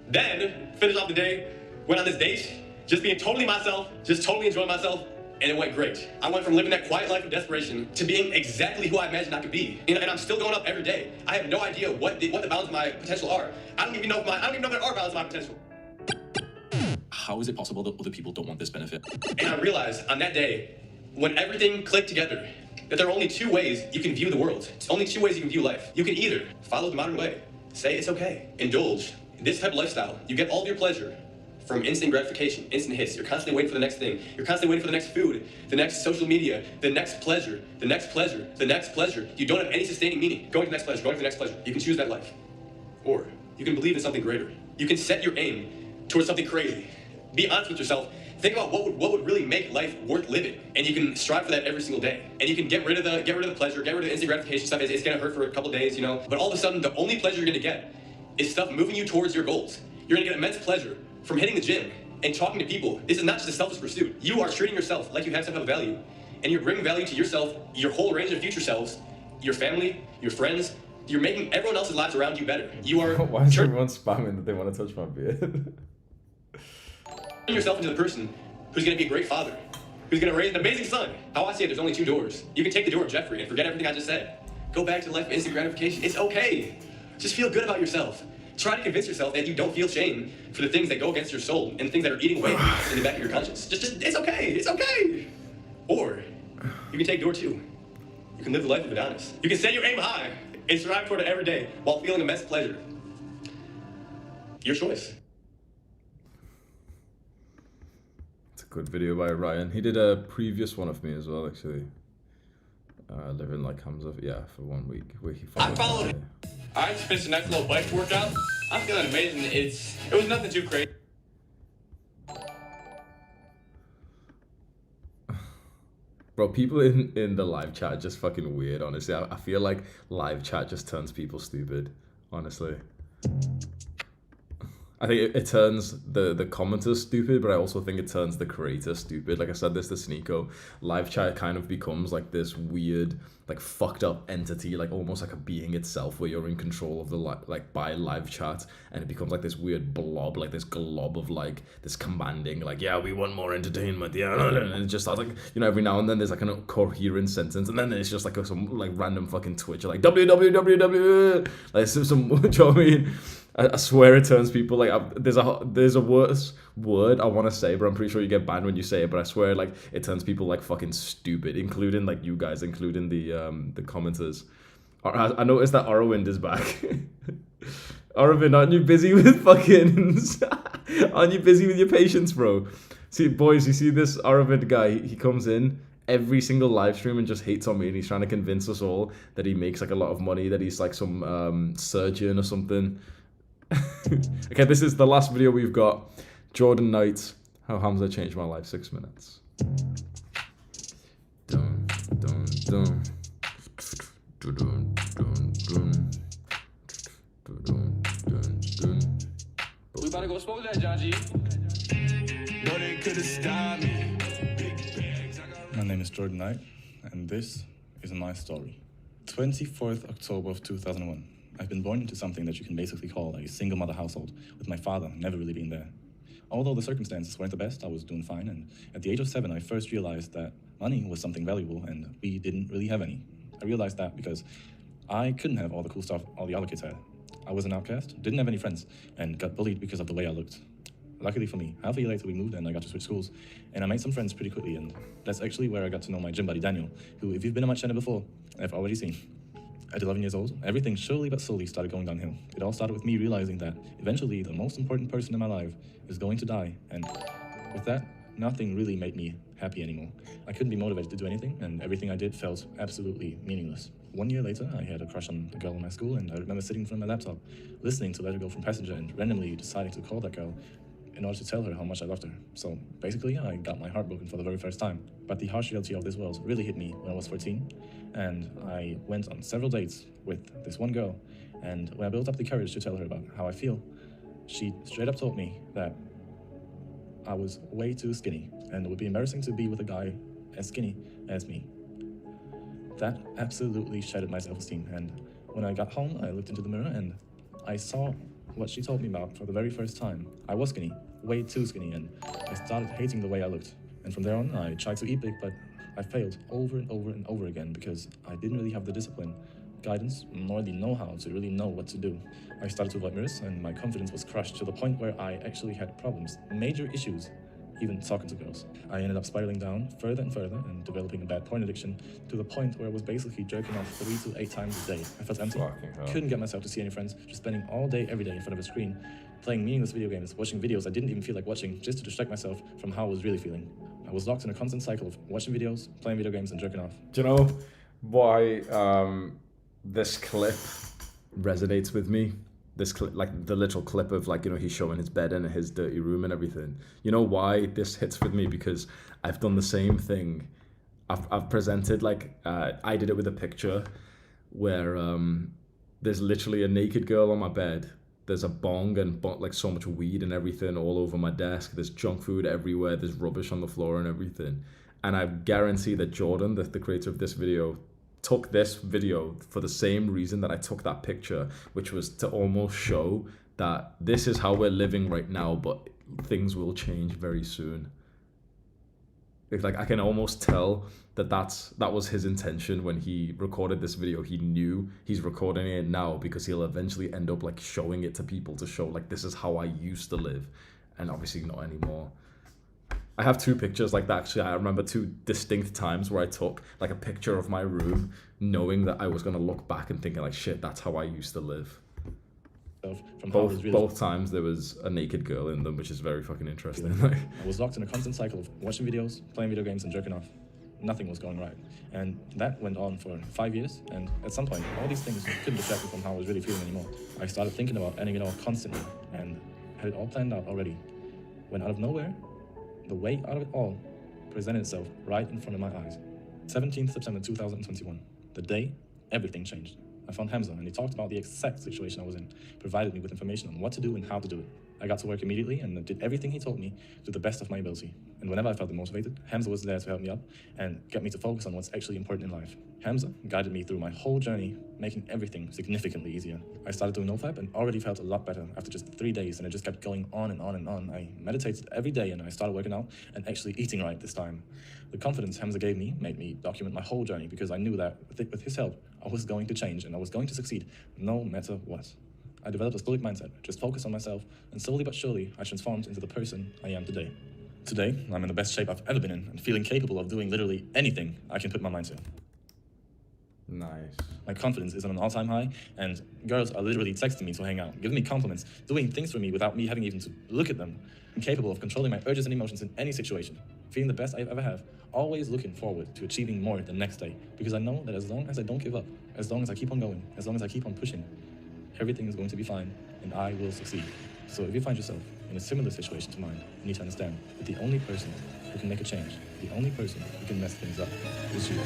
Speaker 11: Then, finished off the day, went on this date, just being totally myself, just totally enjoying myself, and it went great. I went from living that quiet life of desperation to being exactly who I imagined I could be. And I'm still going up every day. I have no idea what the bounds of my potential are. I don't even know if there are bounds of my potential.
Speaker 3: How is it possible that other people don't want this benefit?
Speaker 11: And I realized on that day, when everything clicked together, that there are only two ways you can view the world. It's only two ways you can view life. You can either follow the modern way, say it's okay, indulge this type of lifestyle. You get all of your pleasure from instant gratification, instant hits. You're constantly waiting for the next thing. You're constantly waiting for the next food, the next social media, the next pleasure, the next pleasure, the next pleasure. You don't have any sustaining meaning. Going to the next pleasure, going to the next pleasure. You can choose that life. Or you can believe in something greater. You can set your aim towards something crazy. Be honest with yourself. Think about what would really make life worth living, and you can strive for that every single day. And you can get rid of the pleasure, get rid of the instant gratification stuff. It's gonna hurt for a couple days, you know. But all of a sudden, the only pleasure you're gonna get is stuff moving you towards your goals. You're gonna get immense pleasure from hitting the gym and talking to people. This is not just a selfish pursuit. You are treating yourself like you have some type of value, and you're bringing value to yourself, your whole range of future selves, your family, your friends. You're making everyone else's lives around you better. You are.
Speaker 1: Why is everyone spamming that they want to touch my beard?
Speaker 11: Yourself into the person who's going to be a great father, who's going to raise an amazing son. How I see it, there's only two doors. You can take the door of Jeffrey and forget everything I just said. Go back to life of instant gratification. It's okay. Just feel good about yourself. Try to convince yourself that you don't feel shame for the things that go against your soul and the things that are eating away in the back of your conscience. Just it's okay. It's okay. Or you can take door two. You can live the life of Adonis. You can set your aim high and strive toward it every day while feeling immense pleasure. Your choice.
Speaker 1: Good video by Ryan. He did a previous one of me as well, actually. Living like Hamza, yeah, for 1 week. Where he
Speaker 9: I followed it. I just finished a nice little bike workout. I'm feeling amazing. It was nothing too crazy.
Speaker 1: Bro, people in the live chat are just fucking weird, honestly. I feel like live chat just turns people stupid, honestly. I think it turns the commenters stupid, but I also think it turns the creator stupid. Like I said this to Sneeko, live chat kind of becomes like this weird, like fucked up entity, like almost like a being itself, where you're in control of the by live chat, and it becomes like this weird blob, like this glob of like this commanding, like, yeah, we want more entertainment, yeah, and it just starts like, you know, every now and then there's like a coherent sentence, and then there's just like some like random fucking Twitch, like www, like some do you know what I mean? I swear it turns people like there's a worse word I want to say, but I'm pretty sure you get banned when you say it. But I swear like it turns people like fucking stupid, including like you guys, including the commenters. I noticed that Arawind is back. Arawind, aren't you busy with fucking? Aren't you busy with your patients, bro? See, boys, you see this Arawind guy? He comes in every single live stream and just hates on me, and he's trying to convince us all that he makes like a lot of money, that he's like some surgeon or something. Okay, this is the last video we've got. Jordan Knight, how Hamza changed my life, 6 minutes. Dun, dun, dun. Dun, dun, dun, dun. Dun, dun, dun.
Speaker 9: We about to go smoke that, John G. No, they could have stopped me.
Speaker 12: My name is Jordan Knight, and this is my story. 24th October of 2001. I've been born into something that you can basically call a single mother household, with my father never really being there. Although the circumstances weren't the best, I was doing fine, and at the age of 7, I first realized that money was something valuable, and we didn't really have any. I realized that because I couldn't have all the cool stuff all the other kids had. I was an outcast, didn't have any friends, and got bullied because of the way I looked. Luckily for me, half a year later we moved and I got to switch schools, and I made some friends pretty quickly, and that's actually where I got to know my gym buddy Daniel, who, if you've been on my channel before, I've already seen. At 11 years old, everything slowly but slowly started going downhill. It all started with me realizing that eventually the most important person in my life is going to die, and with that, nothing really made me happy anymore. I couldn't be motivated to do anything, and everything I did felt absolutely meaningless. 1 year later, I had a crush on a girl in my school, and I remember sitting in front of my laptop, listening to Let Her Go from Passenger, and randomly deciding to call that girl in order to tell her how much I loved her. So basically, I got my heart broken for the very first time. But the harsh reality of this world really hit me when I was 14, and I went on several dates with this one girl, and when I built up the courage to tell her about how I feel, she straight up told me that I was way too skinny, and it would be embarrassing to be with a guy as skinny as me. That absolutely shattered my self-esteem, and when I got home, I looked into the mirror and I saw what she told me about for the very first time. I was skinny, way too skinny, and I started hating the way I looked. And from there on, I tried to eat big, but I failed over and over and over again because I didn't really have the discipline, guidance, nor the know-how to really know what to do. I started to avoid mirrors, and my confidence was crushed to the point where I actually had problems, major issues, even talking to girls. I ended up spiraling down further and further and developing a bad porn addiction to the point where I was basically jerking off 3 to 8 times a day. I felt empty, couldn't get myself to see any friends, just spending all day, every day in front of a screen, playing meaningless video games, watching videos I didn't even feel like watching just to distract myself from how I was really feeling. I was locked in a constant cycle of watching videos, playing video games, and jerking off.
Speaker 1: Do you know why this clip resonates with me? This clip, like the literal clip of like, you know, he's showing his bed in his dirty room and everything. You know why this hits with me? Because I've done the same thing. I've presented like, I did it with a picture where there's literally a naked girl on my bed. There's a bong and like so much weed and everything all over my desk. There's junk food everywhere. There's rubbish on the floor and everything. And I guarantee that Jordan, the creator of this video, took this video for the same reason that I took that picture, which was to almost show that this is how we're living right now, but things will change very soon. It's like I can almost tell that that was his intention when he recorded this video. He knew he's recording it now because he'll eventually end up like showing it to people to show like this is how I used to live, and obviously not anymore. I have 2 pictures like that. Actually, I remember 2 distinct times where I took like a picture of my room, knowing that I was gonna look back and thinking like, shit, that's how I used to live. Both times there was a naked girl in them, which is very fucking interesting.
Speaker 12: I was locked in a constant cycle of watching videos, playing video games, and jerking off. Nothing was going right. And that went on for 5 years, and at some point, all these things couldn't distract me from how I was really feeling anymore. I started thinking about ending it all constantly, and had it all planned out already. When out of nowhere, the way out of it all presented itself right in front of my eyes. 17th September 2021, the day everything changed. I found Hamza, and he talked about the exact situation I was in, provided me with information on what to do and how to do it. I got to work immediately and did everything he told me to the best of my ability. And whenever I felt demotivated, Hamza was there to help me up and get me to focus on what's actually important in life. Hamza guided me through my whole journey, making everything significantly easier. I started doing NoFap and already felt a lot better after just 3 days, and it just kept going on and on and on. I meditated every day, and I started working out and actually eating right this time. The confidence Hamza gave me made me document my whole journey because I knew that with his help, I was going to change and I was going to succeed no matter what. I developed a stoic mindset, just focused on myself, and slowly but surely, I transformed into the person I am today. Today, I'm in the best shape I've ever been in and feeling capable of doing literally anything I can put my mind to.
Speaker 1: Nice.
Speaker 12: My confidence is on an all-time high, and girls are literally texting me to hang out, giving me compliments, doing things for me without me having even to look at them. I'm capable of controlling my urges and emotions in any situation, feeling the best I've ever have, always looking forward to achieving more the next day, because I know that as long as I don't give up, as long as I keep on going, as long as I keep on pushing, everything is going to be fine, and I will succeed. So if you find yourself in a similar situation to mine, you need to understand that the only person who can make a change, the only person who can mess things up, is you.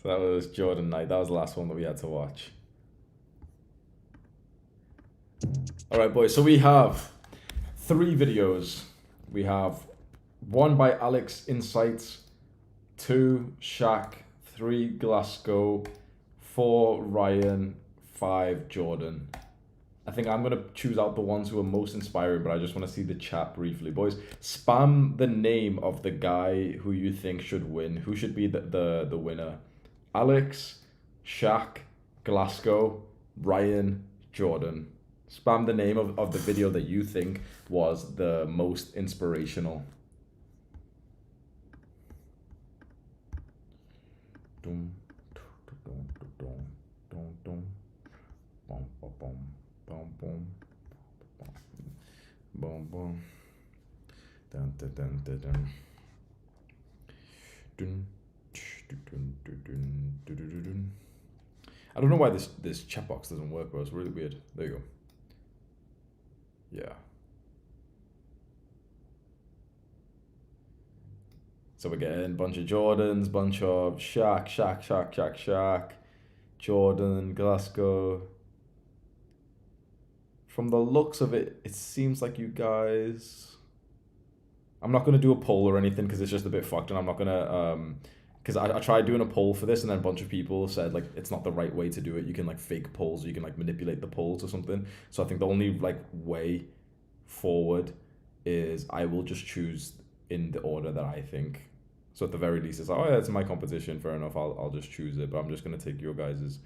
Speaker 1: So that was Jordan Knight. That was the last one that we had to watch. All right, boys. So we have 3 videos. We have 1 by Alex Insights, 2 Shaq, 3 Glasgow, 4 Ryan, 5 Jordan. I think I'm gonna choose out the ones who are most inspiring, but I just want to see the chat briefly, boys. Spam the name of the guy who you think should win. Who should be the winner? Alex, Shaq, Glasgow, Ryan, Jordan. Spam the name of the video that you think was the most inspirational. Dum, dum, dum, dum, dum, bum, bum, bum. Boom, boom, boom, boom, dun, dun, dun, dun, dun. Dun, dun, dun, dun, dun, dun, dun, dun. I don't know why this chat box doesn't work, bro. It's really weird. There you go. Yeah. So we're getting a bunch of Jordans, bunch of Shaq, Jordan, Glasgow. From the looks of it, it seems like you guys... I'm not going to do a poll or anything because it's just a bit fucked, and I'm not going to... Because I tried doing a poll for this, and then a bunch of people said, like, it's not the right way to do it. You can, like, fake polls, or you can, like, manipulate the polls or something. So I think the only, like, way forward is I will just choose in the order that I think. So at the very least, it's like, oh, yeah, it's my competition, fair enough, I'll just choose it. But I'm just going to take your guys's...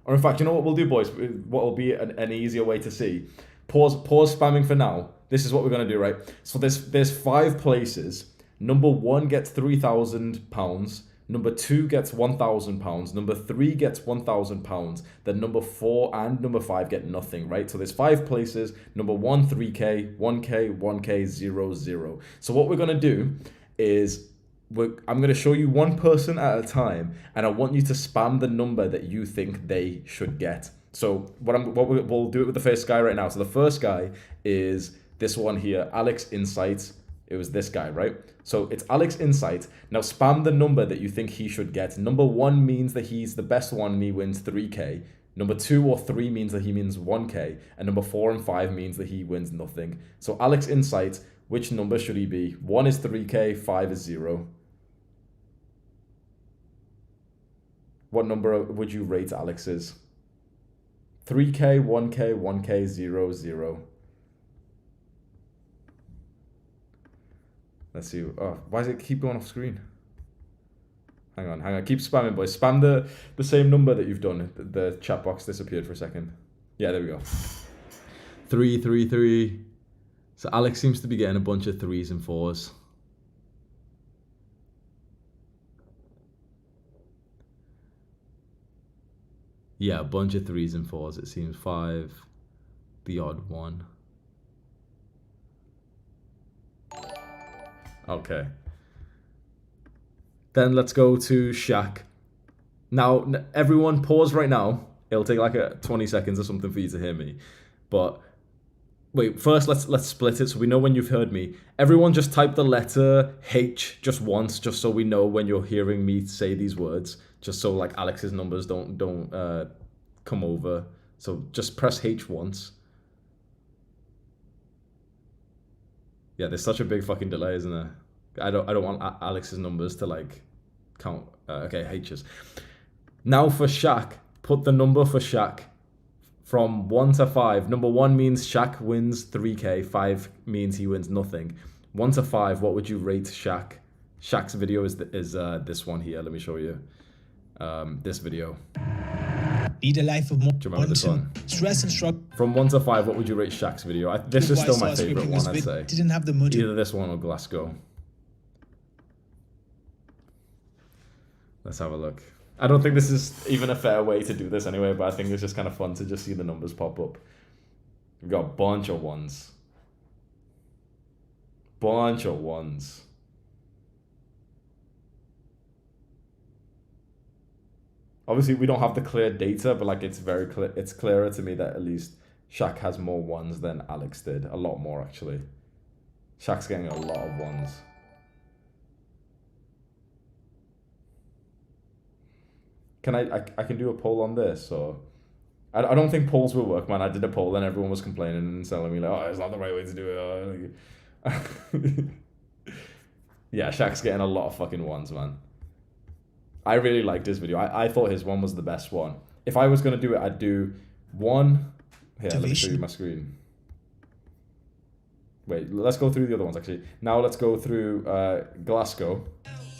Speaker 1: Or in fact, you know what we'll do, boys? What will be an easier way to see? Pause spamming for now. This is what we're going to do, right? So there's 5 places. Number 1 gets £3,000. Number 2 gets £1,000. Number 3 gets £1,000. Then number 4 and number 5 get nothing, right? So there's 5 places. Number 1, 3K, 1K, 1K, 0, 0. So what we're going to do is... I'm going to show you one person at a time, and I want you to spam the number that you think they should get. So we'll do it with the first guy right now. So the first guy is this one here, Alex Insights. It was this guy, right? So it's Alex Insights. Now spam the number that you think he should get. Number 1 means that he's the best one and he wins 3K. Number 2 or 3 means that he wins 1K. And number 4 and 5 means that he wins nothing. So Alex Insights, which number should he be? 1 is 3K, 5 is 0. What number would you rate Alex's? 3K, 1K, 1K, 0, 0. Let's see. Oh, why does it keep going off screen? Hang on. Keep spamming, boys. Spam the same number that you've done. The chat box disappeared for a second. Yeah, there we go. 3, 3, 3. So Alex seems to be getting a bunch of 3s and 4s. Yeah, a bunch of 3s and 4s, it seems. 5, the odd one. Okay. Then let's go to Shaq. Now, everyone pause right now. It'll take like 20 seconds or something for you to hear me. But wait, first let's split it so we know when you've heard me. Everyone just type the letter H just once, just so we know when you're hearing me say these words. Just so like Alex's numbers don't come over. So just press H once. Yeah, there's such a big fucking delay, isn't there? I don't want Alex's numbers to like count. Okay, H's. Now for Shaq, put the number for Shaq from 1 to 5. Number 1 means Shaq wins 3K. 5 means he wins nothing. 1 to 5, what would you rate Shaq? Shaq's video is this one here. Let me show you. This video.
Speaker 4: Lead a life of more.
Speaker 1: Do you remember this one?
Speaker 4: Stress and struggle.
Speaker 1: From 1 to 5, what would you rate Shaq's video? This is still my favorite one, I'd say.
Speaker 4: Didn't have the motive.
Speaker 1: Either this one or Glasgow. Let's have a look. I don't think this is even a fair way to do this anyway, but I think it's just kind of fun to just see the numbers pop up. We've got a bunch of 1s. Bunch of 1s. Obviously, we don't have the clear data, but like it's very clear. It's clearer to me that at least Shaq has more 1s than Alex did. A lot more, actually. Shaq's getting a lot of 1s. Can I can do a poll on this, or I don't think polls will work, man. I did a poll and everyone was complaining and telling me like, oh, it's not the right way to do it. Yeah, Shaq's getting a lot of fucking ones, man. I really liked his video. I thought his one was the best one. If I was going to do it, I'd do one. Here, let me show you my screen. Wait, let's go through the other ones, actually. Now let's go through Glasgow.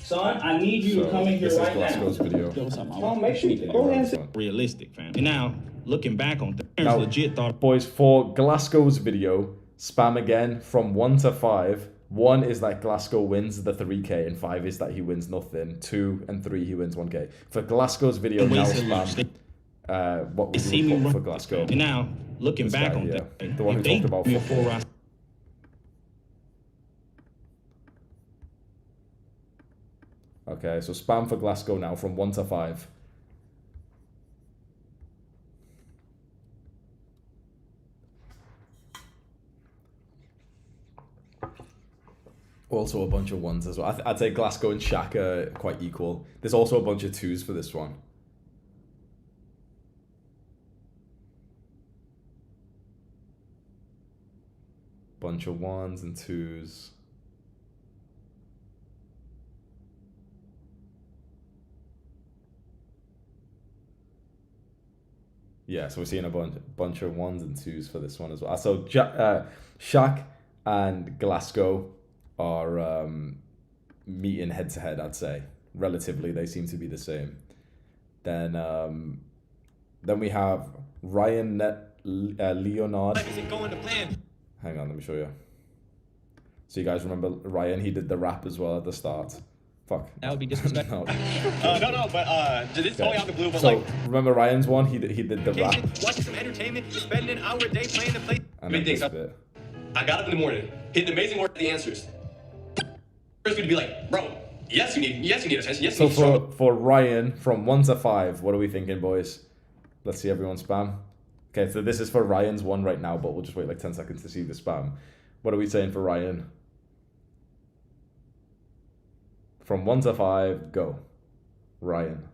Speaker 6: Son, I need you to come in here
Speaker 1: this
Speaker 6: right
Speaker 1: is Glasgow's
Speaker 6: now.
Speaker 1: video.
Speaker 6: Come on, make sure you go ahead and
Speaker 7: Realistic, fam. And now, looking back on things,
Speaker 1: Now,
Speaker 7: legit thought
Speaker 1: boys, for Glasgow's video, spam again from 1 to 5. 1 is that Glasgow wins the 3K, and 5 is that he wins nothing. 2 and 3, he wins 1K. For Glasgow's video, now spam what would you put for Glasgow?
Speaker 7: and now, looking
Speaker 1: This
Speaker 7: back
Speaker 1: guy
Speaker 7: on
Speaker 1: here,
Speaker 7: things,
Speaker 1: the one who
Speaker 7: if they
Speaker 1: talked about
Speaker 7: give me a
Speaker 1: football.
Speaker 7: full roster,
Speaker 1: Okay, so spam for Glasgow now from 1 to 5. Also a bunch of 1s as well. I'd say Glasgow and Shaq are quite equal. There's also a bunch of 2s for this one. Bunch of 1s and 2s. Yeah, so we're seeing a bunch of 1s and 2s for this one as well. So Shaq and Glasgow are meeting head to head, I'd say. Relatively, they seem to be the same. Then we have Ryan Leonard.
Speaker 9: Isn't going to plan.
Speaker 1: Hang on, let me show you. So you guys remember Ryan? He did the rap as well at the start. Fuck.
Speaker 9: That would be disrespectful.
Speaker 1: No.
Speaker 9: No, but this is totally out the blue. But
Speaker 1: So
Speaker 9: like,
Speaker 1: remember Ryan's one? He did the rap.
Speaker 9: watching some entertainment, you're spending an hour a day playing the play.
Speaker 1: And
Speaker 11: Big
Speaker 1: then
Speaker 11: things.
Speaker 1: this bit.
Speaker 11: I got up in the morning, hit an amazing work at the answers. First we'd be like, bro, yes you need attention, yes you
Speaker 1: So
Speaker 11: need struggle.
Speaker 1: for Ryan, from 1 to 5, what are we thinking, boys? Let's see everyone spam. Okay, so this is for Ryan's one right now, but we'll just wait like 10 seconds to see the spam. What are we saying for Ryan? From 1 to 5, go. Ryan.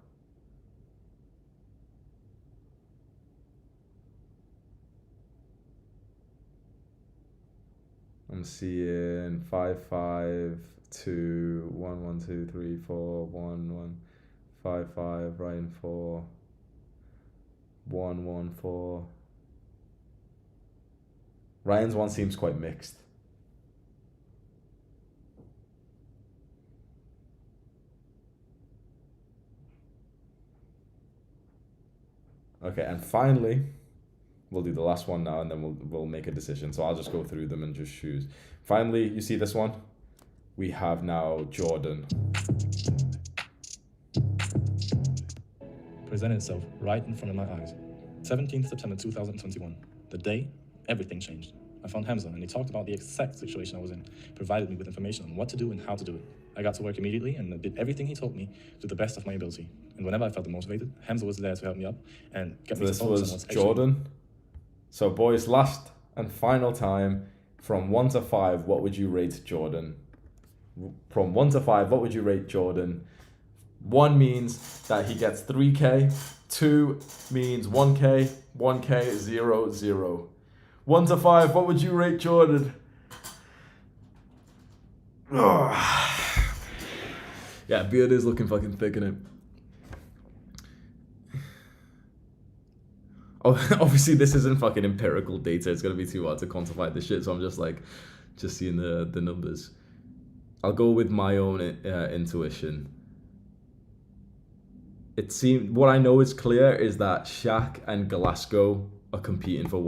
Speaker 1: I'm seeing 5, 5, 2, 1, 1, 2, 3, 4, 1, 1, 5, 5, Ryan 4, 1, 1, 4. Ryan's one seems quite mixed. Okay, and finally, we'll do the last one now, and then we'll make a decision. So I'll just go through them and just choose. Finally, you see this one? We have now Jordan.
Speaker 12: Presented itself right in front of my eyes. 17th September 2021. The day everything changed. I found Hamza, and he talked about the exact situation I was in, provided me with information on what to do and how to do it. I got to work immediately and did everything he told me to the best of my ability. And whenever I felt motivated, Hamza was there to help me up and get
Speaker 1: So
Speaker 12: me to
Speaker 1: this
Speaker 12: focus on
Speaker 1: was
Speaker 12: what's actually...
Speaker 1: Jordan. So boys, last and final time, from 1 to 5, what would you rate Jordan? From 1 to 5, what would you rate Jordan? 1 means that he gets 3K. 2 means 1K. 1K, 0, 0. 1 to 5, what would you rate Jordan? Yeah, beard is looking fucking thick, innit? Oh, obviously this isn't fucking empirical data. It's gonna be too hard to quantify this shit. So I'm just seeing the numbers. I'll go with my own intuition. It seems what I know is clear is that Shaq and Glasgow are competing for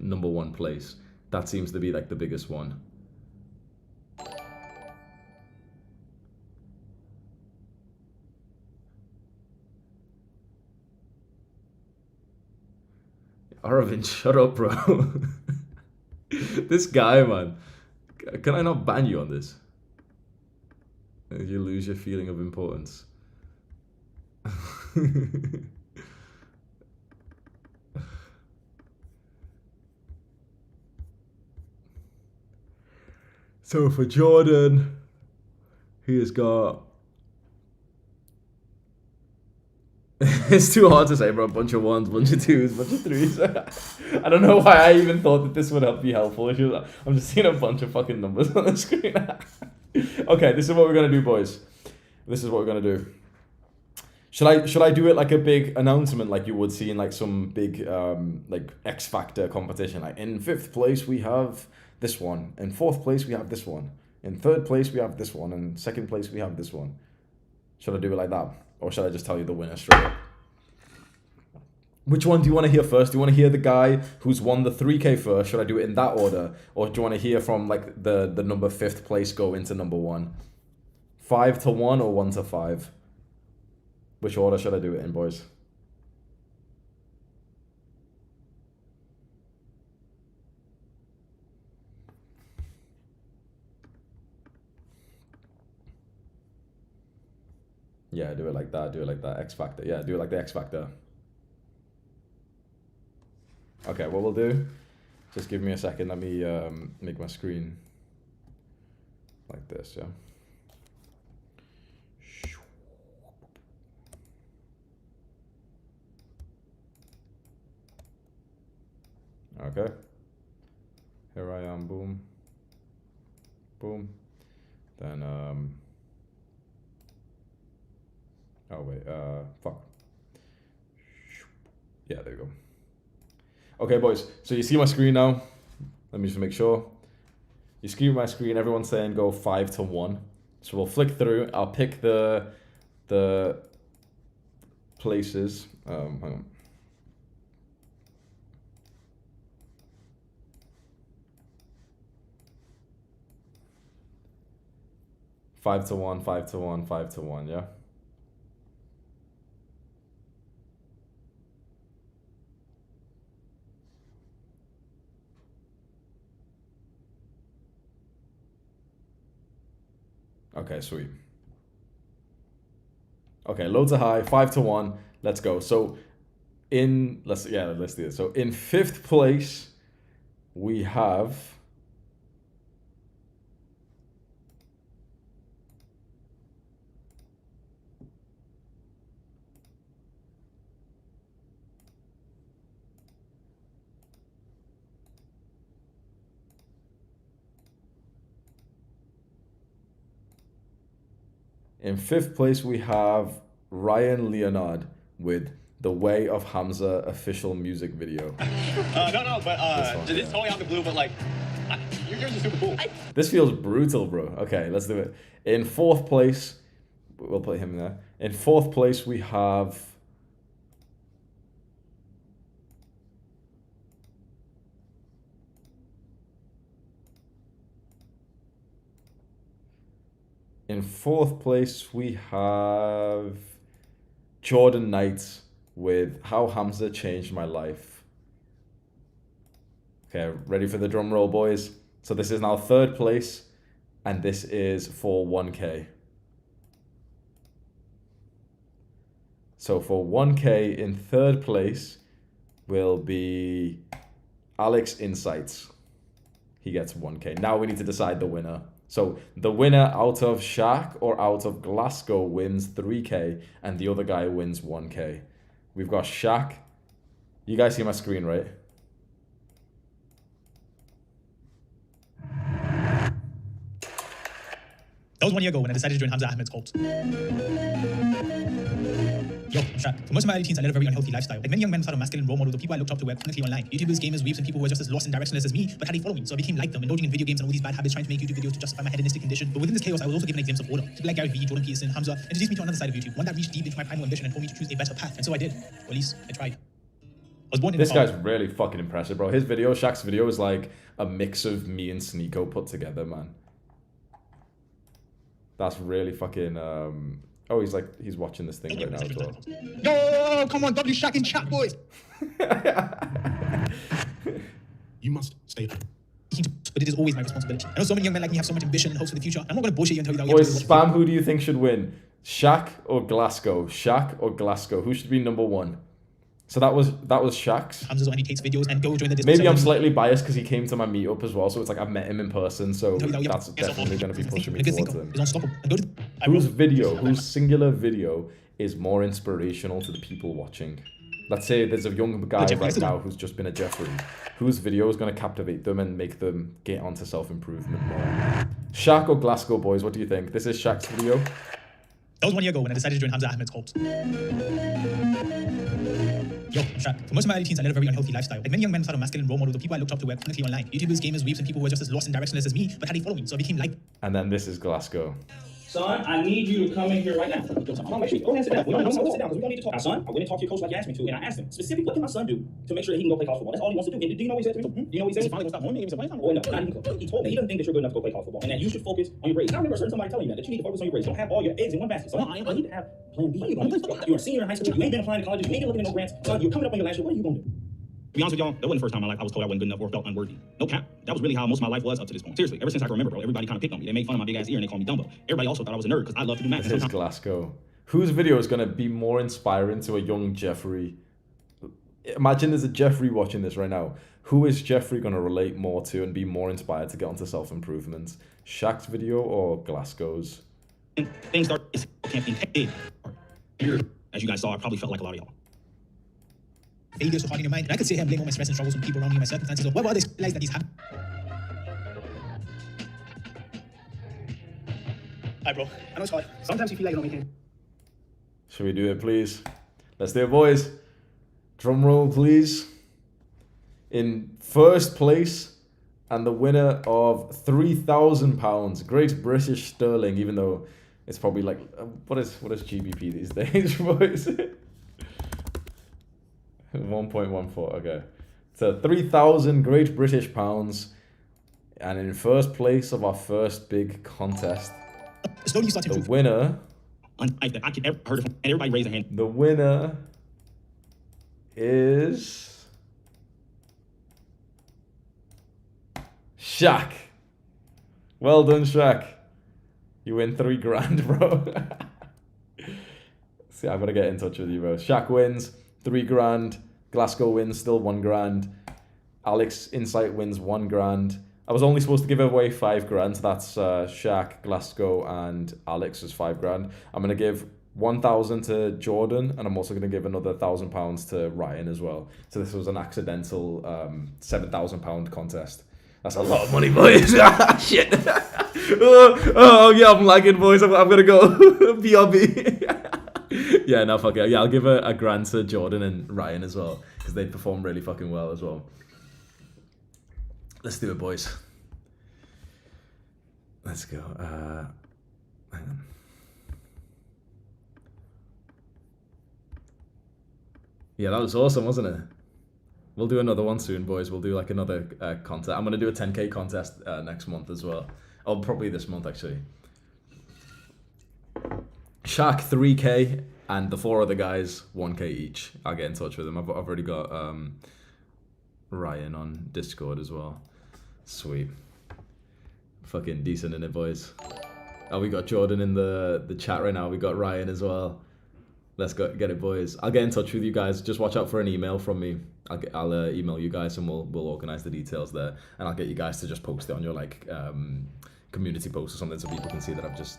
Speaker 1: number 1 place. That seems to be like the biggest one. Aravind, shut up, bro. This guy, man. Can I not ban you on this? You lose your feeling of importance. So for Jordan, he has got... It's too hard to say, bro. A bunch of 1s, bunch of 2s, bunch of 3s. I don't know why I even thought that this would be helpful. I'm just seeing a bunch of fucking numbers on the screen. Okay, this is what we're gonna do, boys. This is what we're gonna do. Should I do it like a big announcement, like you would see in like some big like X Factor competition? Like in 5th place we have this one, in 4th place we have this one, in 3rd place we have this one, and 2nd place we have this one. Should I do it like that, or should I just tell you the winner straight up? Which one do you want to hear first? Do you want to hear the guy who's won the 3K first? Should I do it in that order? Or do you want to hear from like the number 5th place go into number 1? 5 to 1 or 1 to 5? Which order should I do it in, boys? Yeah, do it like that. Do it like that. X Factor. Yeah, do it like the X Factor. Okay, what we'll do, just give me a second, let me make my screen like this, yeah. Okay. Here I am, boom. Boom. Then, oh wait, fuck. Yeah, there we go. Okay, boys, so you see my screen now. Let me just make sure. You see my screen, everyone's saying go 5 to 1. So we'll flick through. I'll pick the places. Hang on. Five to 1, 5 to 1, 5 to 1, yeah? Okay, sweet. Okay, loads are high, 5 to 1. Let's go. So let's do it. So in 5th place, we have Ryan Leonard with The Way of Hamza official music video.
Speaker 9: No, but this is totally out of the blue, but like, yours is super cool.
Speaker 1: This feels brutal, bro. Okay, let's do it. In 4th place, we'll put him there. In 4th place, we have Jordan Knight with How Hamza Changed My Life. Okay, ready for the drum roll, boys? So this is now 3rd place, and this is for 1K. So for 1K in 3rd place will be Alex Insights. He gets 1K. Now we need to decide the winner. So the winner out of Shaq or out of Glasgow wins 3K, and the other guy wins 1K. We've got Shaq. You guys see my screen, right?
Speaker 4: That was 1 year ago when I decided to join Hamza Ahmed's cult. Yo, I'm Shaq. For most of my early teens, I led a very unhealthy lifestyle. Like many young men without a masculine role model, the people I looked up to were chronically online. YouTubers, gamers, weeps, and people who were just as lost and directionless as me, but had a following. So I became like them, indulging in video games and all these bad habits, trying to make YouTube videos to justify my hedonistic condition. But within this chaos, I was also given a glimpse of order. People like Gary Vee, Jordan Peterson, Hamza introduced me to another side of YouTube, one that reached deep into my primal ambition and told me to choose a better path. And so I did. Or at least I tried. I was born in
Speaker 1: this guy's really fucking impressive, bro. His video, Shaq's video, is like a mix of me and Sneeko put together, man. That's really fucking oh, he's watching this thing right now as well.
Speaker 4: Yo, come on, W Shaq in chat, boys.
Speaker 5: You must stay home.
Speaker 4: But it is always my responsibility. I know so many young men like me have so much ambition and hopes for the future. I'm not going to bullshit you and tell you that.
Speaker 1: Boys, spam, who do you think should win? Shaq or Glasgow? Shaq or Glasgow? Who should be number 1? So that was Shaq's.
Speaker 4: Hamza's on takes videos and go join the Discord.
Speaker 1: Maybe I'm slightly biased because he came to my meetup as well, so it's like I've met him in person, so that's definitely going to be pushing me towards him. Whose singular video is more inspirational to the people watching? Let's say there's a young guy right now who's just been a Jeffrey, whose video is going to captivate them and make them get onto self-improvement more. Shaq or Glasgow, boys? What do you think? This is Shaq's video.
Speaker 4: That was 1 year ago when I decided to join Hamza Ahmed's cult. Yo, I'm Shaq. For most of my early teens, I led a very unhealthy lifestyle. Like many young men without a masculine role model, the people I looked up to were chronically online. YouTubers, gamers, weeps, and people who were just as lost and directionless as me, but had a following, so I became like.
Speaker 1: And then this is Glasgow.
Speaker 6: Son, I need you to come in here right now. Come on, make sure you go ahead and sit down. We don't sit down because we don't need to talk. Now, son, I went and talked to your coach like you asked me to, and I asked him specifically, what can my son do to make sure that he can go play college football? That's all he wants to do. And do you know what he said to me? Do you know what he said? He finally gonna stop going. He said, oh, no, not even close. He told me he doesn't think that you're good enough to go play college football, and that you should focus on your grades. And I remember somebody telling you that you need to focus on your grades. Don't have all your eggs in one basket. So I need to have plan B. What are you gonna do? You're a senior in high school. You ain't been applying to colleges. You ain't been looking at no grants. Son, you're coming up on your last year. What are you gonna do?
Speaker 7: To be honest with y'all, that wasn't the first time in my life I was told I wasn't good enough or felt unworthy. No cap. That was really how most of my life was up to this point. Seriously, ever since I can remember, bro, everybody kind of picked on me. They made fun of my big ass ear and they called me Dumbo. Everybody also thought I was a nerd because I love to do math.
Speaker 1: This is Glasgow. Whose video is going to be more inspiring to a young Jeffrey? Imagine there's a Jeffrey watching this right now. Who is Jeffrey going to relate more to and be more inspired to get onto self-improvement? Shaq's video or Glasgow's?
Speaker 7: Things start camping. Here, as you guys saw, I probably felt like a lot of y'all.
Speaker 4: Failure so hard in your mind, and I could sit here and blame all my stress and struggles on people around me and my circumstances, or whatever other lies that he's had. Hi, bro. I know it's hard. Sometimes you feel like you're not making it.
Speaker 1: Should we do it, please? Let's do it, boys. Drum roll, please. In first place, and the winner of £3,000, Great British Sterling, even though it's probably like, what is GBP these days, boys? 1.14, okay. So 3,000 Great British Pounds, and in first place of our first big contest, the winner.
Speaker 7: I can ever heard of him, and everybody raise their hand.
Speaker 1: The winner is Shaq. Well done, Shaq. You win $3,000, bro. See, I've got to get in touch with you, bro. Shaq wins $3,000. Glasgow wins still $1,000. Alex Insight wins $1,000. I was only supposed to give away $5,000. That's Shaq, Glasgow, and Alex is $5,000. I'm gonna give 1,000 to Jordan, and I'm also gonna give another £1,000 to Ryan as well. So this was an accidental £7,000 contest. That's a lot of money, boys. Shit. oh yeah, I'm lagging, boys. I'm gonna go BRB. Yeah, no, fuck it. Yeah, I'll give a grand to Jordan and Ryan as well, because they perform really fucking well as well. Let's do it, boys. Let's go. Hang on. Yeah, that was awesome, wasn't it? We'll do another one soon, boys. We'll do like another contest. I'm going to do a 10K contest next month as well. Oh, probably this month, actually. Shaq 3K, and the 4 other guys 1K each. I'll get in touch with them. I've already got Ryan on Discord as well. Sweet. Fucking decent in it, boys. Oh, we got Jordan in the chat right now. We got Ryan as well. Let's go get it, boys. I'll get in touch with you guys. Just watch out for an email from me. I'll email you guys and we'll organize the details there. And I'll get you guys to just post it on your like community post or something so people can see that I've just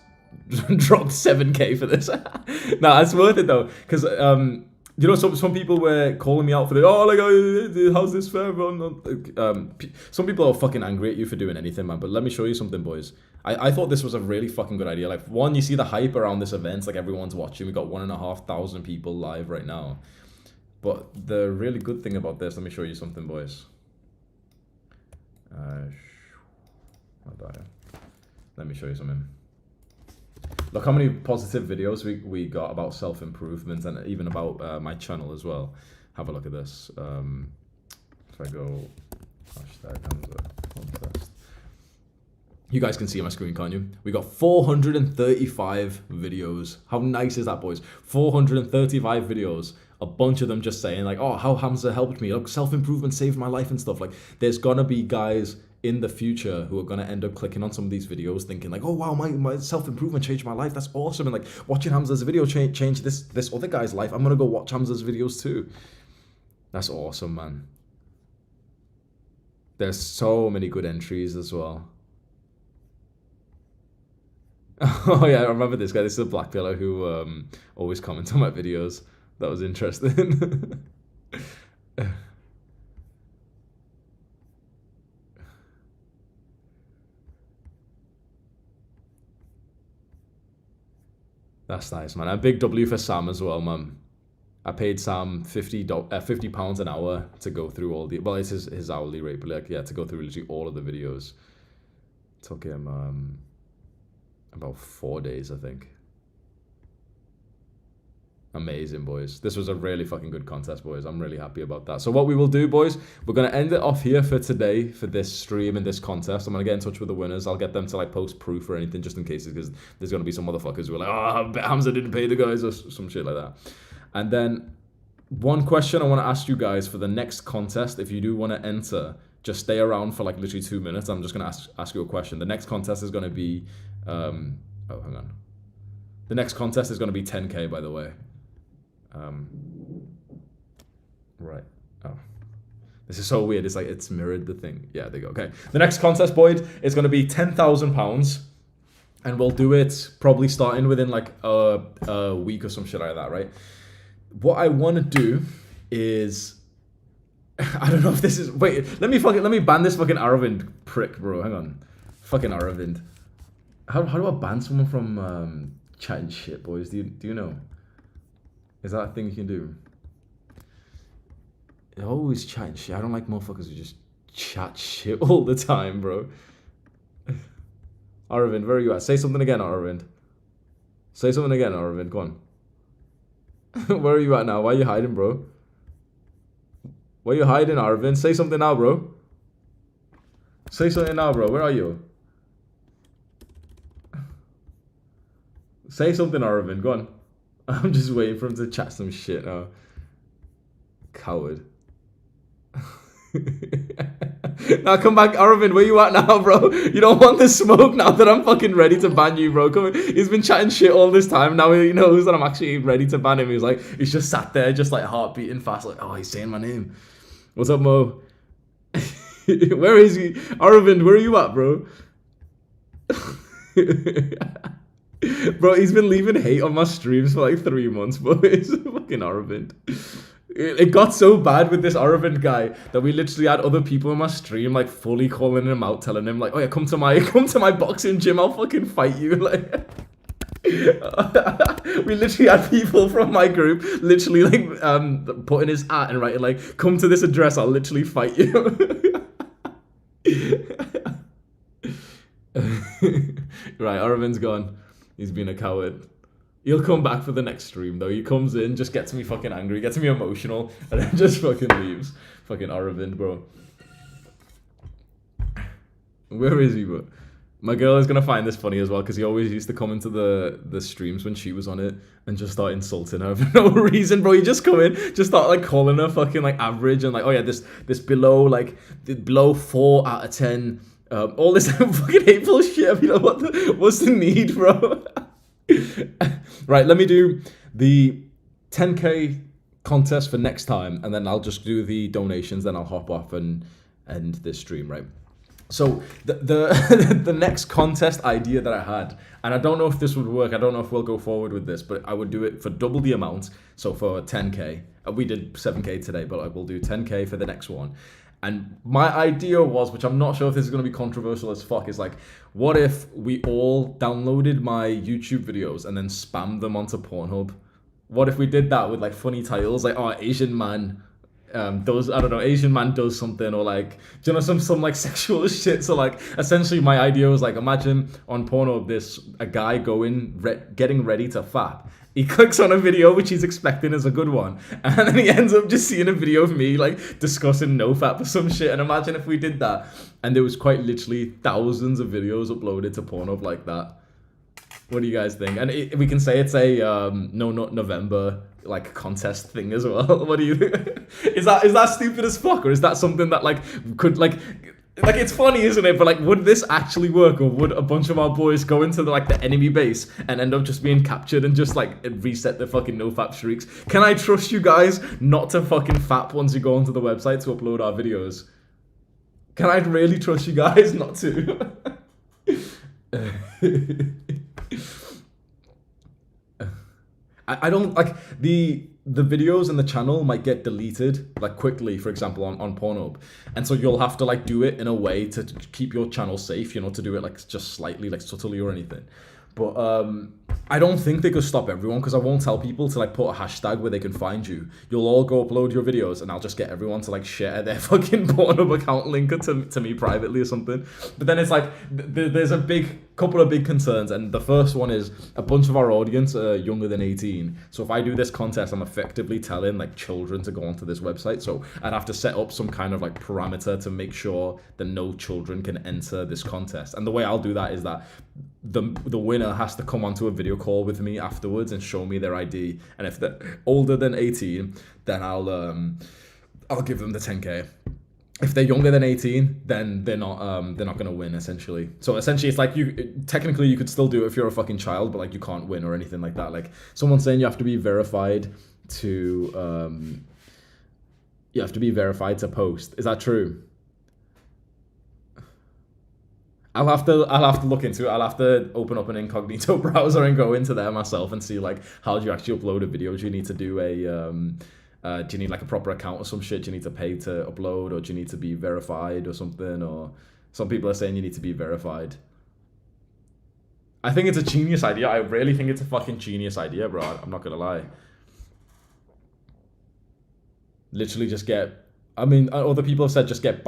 Speaker 1: dropped 7K for this. No, it's worth it though, because you know, some people were calling me out for the how's this fair? Some people are fucking angry at you for doing anything, man. But let me show you something, boys. I thought this was a really fucking good idea. Like, one, you see the hype around this event, like everyone's watching. We got 1,500 people live right now. But the really good thing about this, let me show you something, boys. Let me show you something. Look how many positive videos we got about self-improvement and even about my channel as well. Have a look at this. If I go hashtag Hamza contest. You guys can see my screen, can't you? We got 435 videos. How nice is that, boys? 435 videos. A bunch of them just saying like, oh, how Hamza helped me. Look, self-improvement saved my life and stuff. Like, there's gonna be guys in the future who are going to end up clicking on some of these videos thinking like, oh wow, my self-improvement changed my life, that's awesome, and like watching Hamza's video change this other guy's life, I'm going to go watch Hamza's videos too. That's awesome, man. There's so many good entries as well. Oh yeah, I remember this guy. This is a black pillar who always comments on my videos. That was interesting. That's nice, man. A big W for Sam as well, man. I paid Sam £50 an hour to go through all the... Well, it's his hourly rate, but like, yeah, to go through literally all of the videos. It took him about 4 days, I think. Amazing, boys. This was a really fucking good contest, boys. I'm really happy about that. So what we will do, boys, we're going to end it off here for today, for this stream and this contest. I'm going to get in touch with the winners. I'll get them to like post proof or anything just in case, because there's going to be some motherfuckers who are like, oh, Hamza didn't pay the guys or some shit like that. And then one question I want to ask you guys for the next contest, if you do want to enter, just stay around for like literally 2 minutes. I'm just going to ask you a question. The next contest is going to be, oh, hang on. The next contest is going to be 10K, by the way. Right. Oh, this is so weird. It's like it's mirrored the thing. Yeah, there you go. Okay. The next contest, Boyd, is going to be £10,000, and we'll do it probably starting within like a week or some shit like that, right? What I want to do is, I don't know if this is. Wait, let me ban this fucking Aravind prick, bro. Hang on, fucking Aravind. How do I ban someone from chatting shit, boys? Do you know? Is that a thing you can do? They're always chatting shit. I don't like motherfuckers who just chat shit all the time, bro. Aravind, where are you at? Say something again, Aravind. Say something again, Aravind. Go on. Where are you at now? Why are you hiding, bro? Why are you hiding, Aravind? Say something now, bro. Say something now, bro. Where are you? Say something, Aravind. Go on. I'm just waiting for him to chat some shit now. Coward. Now come back, Aravind. Where you at now, bro? You don't want the smoke now that I'm fucking ready to ban you, bro. Come on. He's been chatting shit all this time. Now he knows that I'm actually ready to ban him. He's just sat there, just like heart beating fast, like, oh, he's saying my name. What's up, Mo? Where is he? Aravind, where are you at, bro? Bro, he's been leaving hate on my streams for like 3 months, but it's fucking Aravind. It got so bad with this Aravind guy that we literally had other people in my stream like fully calling him out, telling him like, oh yeah, come to my boxing gym, I'll fucking fight you. Like, we literally had people from my group literally like putting his hat and writing like, come to this address, I'll literally fight you. Right, Aravind's gone. He's been a coward. He'll come back for the next stream though. He comes in, just gets me fucking angry, gets me emotional, and then just fucking leaves. Fucking Aravind, bro. Where is he, bro? My girl is gonna find this funny as well, because he always used to come into the streams when she was on it and just start insulting her for no reason, bro. You just come in, just start like calling her fucking like average and like, oh yeah, this below like below 4 out of 10. All this fucking hateful shit. I mean, what's the need, bro? Right, let me do the 10K contest for next time, and then I'll just do the donations, then I'll hop off and end this stream, right? So the next contest idea that I had, and I don't know if this would work, I don't know if we'll go forward with this, but I would do it for double the amount, so for 10K. We did 7K today, but I will do 10K for the next one. And my idea was, which I'm not sure if this is going to be controversial as fuck, is like, what if we all downloaded my YouTube videos and then spammed them onto Pornhub? What if we did that with like funny titles, like, oh, Asian man does, I don't know, Asian man does something, or like, do you know, some like sexual shit. So like, essentially my idea was like, imagine on Pornhub a guy getting ready to fap. He clicks on a video which he's expecting is a good one, and then he ends up just seeing a video of me like discussing NoFap or some shit. And imagine if we did that, and there was quite literally thousands of videos uploaded to Pornhub like that. What do you guys think? And we can say it's a No Nut November like contest thing as well. What do you think? Is that stupid as fuck, or is that something that like could like it's funny, isn't it? But like, would this actually work, or would a bunch of our boys go into the enemy base and end up just being captured and just like reset the fucking NoFap streaks? Can I trust you guys not to fucking fap once you go onto the website to upload our videos? Can I really trust you guys not to? I don't like the videos in the channel might get deleted like quickly, for example, on Pornhub, and so you'll have to like do it in a way to keep your channel safe, you know, to do it like just slightly like subtly or anything. But I don't think they could stop everyone because I won't tell people to like put a hashtag where they can find you. You'll all go upload your videos and I'll just get everyone to like share their fucking Pornhub account link to me privately or something. But then it's like there's a couple of big concerns, and the first one is a bunch of our audience are younger than 18. So if I do this contest, I'm effectively telling like children to go onto this website. So I'd have to set up some kind of like parameter to make sure that no children can enter this contest. And the way I'll do that is that the winner has to come onto a video call with me afterwards and show me their ID. And if they're older than 18, then I'll give them the 10K. If they're younger than 18, then they're not gonna win essentially. So essentially, it's like technically you could still do it if you're a fucking child, but like you can't win or anything like that. Like someone's saying you have to be verified to post. Is that true? I'll have to look into it. I'll have to open up an incognito browser and go into there myself and see like how do you actually upload a video. Do you need to do do you need like a proper account or some shit? Do you need to pay to upload, or do you need to be verified or something? Or some people are saying you need to be verified. I think it's a genius idea. I really think it's a fucking genius idea, bro. I'm not gonna lie. Literally just get, I mean, other people have said just get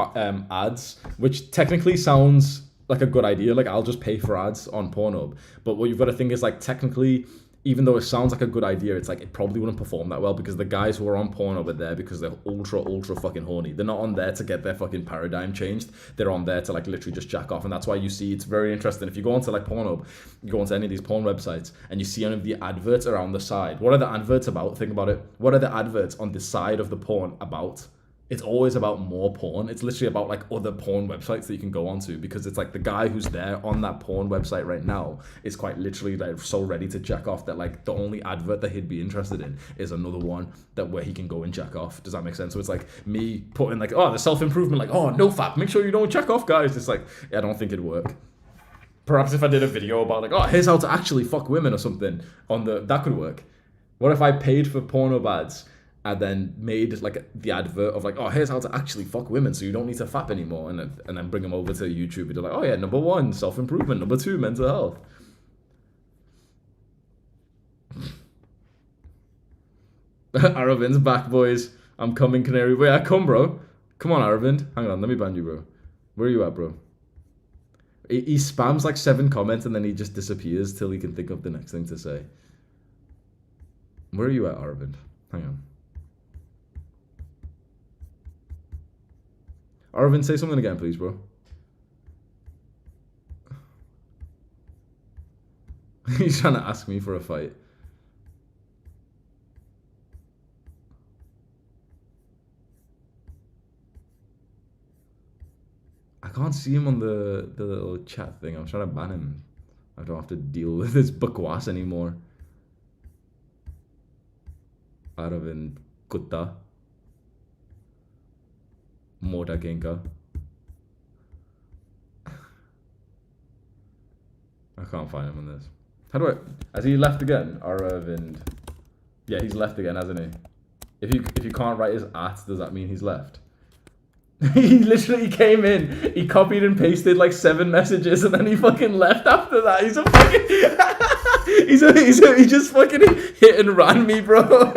Speaker 1: ads, which technically sounds like a good idea. Like I'll just pay for ads on Pornhub. But what you've got to think is like technically, even though it sounds like a good idea, it's like it probably wouldn't perform that well because the guys who are on Pornhub are there because they're ultra fucking horny. They're not on there to get their fucking paradigm changed. They're on there to like literally just jack off. And that's why you see it's very interesting. If you go onto like Pornhub, you go onto any of these porn websites and you see any of the adverts around the side. What are the adverts about? Think about it. What are the adverts on the side of the porn about? It's always about more porn. It's literally about like other porn websites that you can go onto, because it's like the guy who's there on that porn website right now is quite literally like so ready to jack off that like the only advert that he'd be interested in is another one that where he can go and jack off. Does that make sense? So it's like me putting like, oh, the self-improvement, like, oh, no fap, make sure you don't jack off, guys. It's like, yeah, I don't think it'd work. Perhaps if I did a video about like, oh, here's how to actually fuck women or something that could work. What if I paid for Pornhub ads and then made like the advert of like, oh, here's how to actually fuck women so you don't need to fap anymore, and then bring them over to YouTube and they're like, oh yeah, number 1, self-improvement, number 2, mental health. Aravin's back, boys. I'm coming, Canary. Wait, I come, bro. Come on, Aravind. Hang on, let me ban you, bro. Where are you at, bro? He spams like 7 comments and then he just disappears till he can think of the next thing to say. Where are you at, Aravind? Hang on. Aravind, say something again, please, bro. He's trying to ask me for a fight. I can't see him on the little chat thing. I'm trying to ban him. I don't have to deal with this bakwas anymore. Aravind Kutta. Mota Genka. I can't find him on this. How do I... Has he left again? Aravind. Yeah, he's left again, hasn't he? If you can't write his at, does that mean he's left? He literally came in, he copied and pasted like 7 messages and then he fucking left after that. He's a fucking... he just fucking hit and ran me, bro.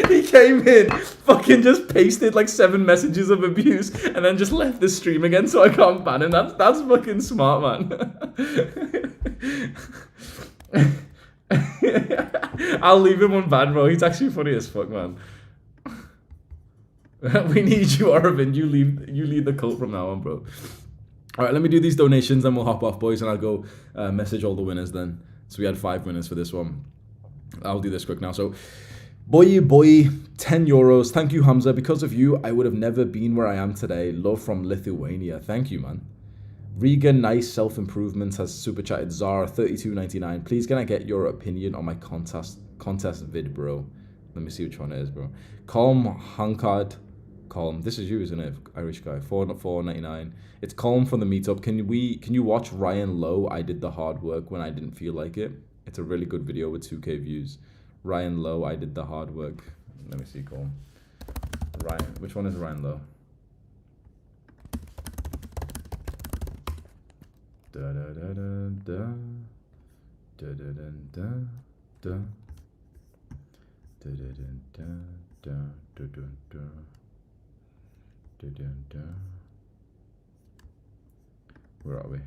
Speaker 1: He came in, fucking just pasted like 7 messages of abuse and then just left the stream again so I can't ban him. That's fucking smart, man. I'll leave him on ban, bro. He's actually funny as fuck, man. We need you, Aravind. You lead the cult from now on, bro. All right, let me do these donations and we'll hop off, boys, and I'll go message all the winners then. So we had 5 winners for this one. I'll do this quick now. So, boy, 10 euros. Thank you, Hamza. Because of you, I would have never been where I am today. Love from Lithuania. Thank you, man. Regan Nice Self-Improvement has super chatted. Zara 32.99. Please, can I get your opinion on my contest vid, bro? Let me see which one it is, bro. Calm Hankard. Calm. This is you, isn't it? Irish guy. 4.99. It's Calm from the meetup. Can you watch Ryan Lowe? I did the hard work when I didn't feel like it. It's a really good video with 2K views. Ryan Lowe, I did the hard work. Let me see, Calm. Ryan. Which one is Ryan Lowe? Da da da da da. Where are we?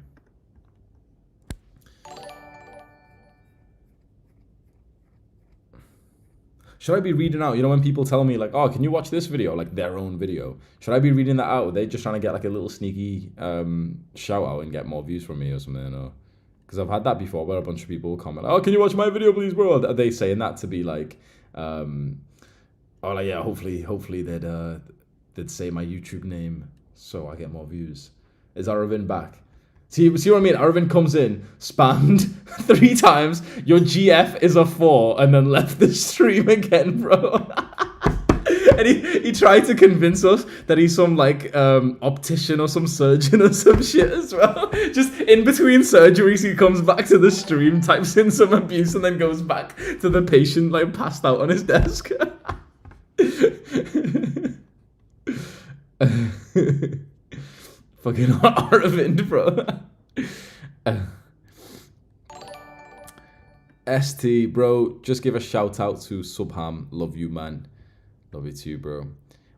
Speaker 1: Should I be reading out, you know, when people tell me like, oh, can you watch this video, like their own video? Should I be reading that out? Are they just trying to get like a little sneaky shout out and get more views from me or something? Or because I've had that before where a bunch of people comment, oh, can you watch my video, please, bro? Are they saying that to be like, oh, like, yeah, hopefully they'd say my YouTube name so I get more views. Is Aravind back? See what I mean? Aravind comes in, spammed 3 times, your GF is a 4, and then left the stream again, bro. And he tried to convince us that he's some like optician or some surgeon or some shit as well. Just in between surgeries, he comes back to the stream, types in some abuse, and then goes back to the patient like passed out on his desk. Fucking Aravind, bro. ST, bro, just give a shout out to Subham. Love you, man. Love you too, bro.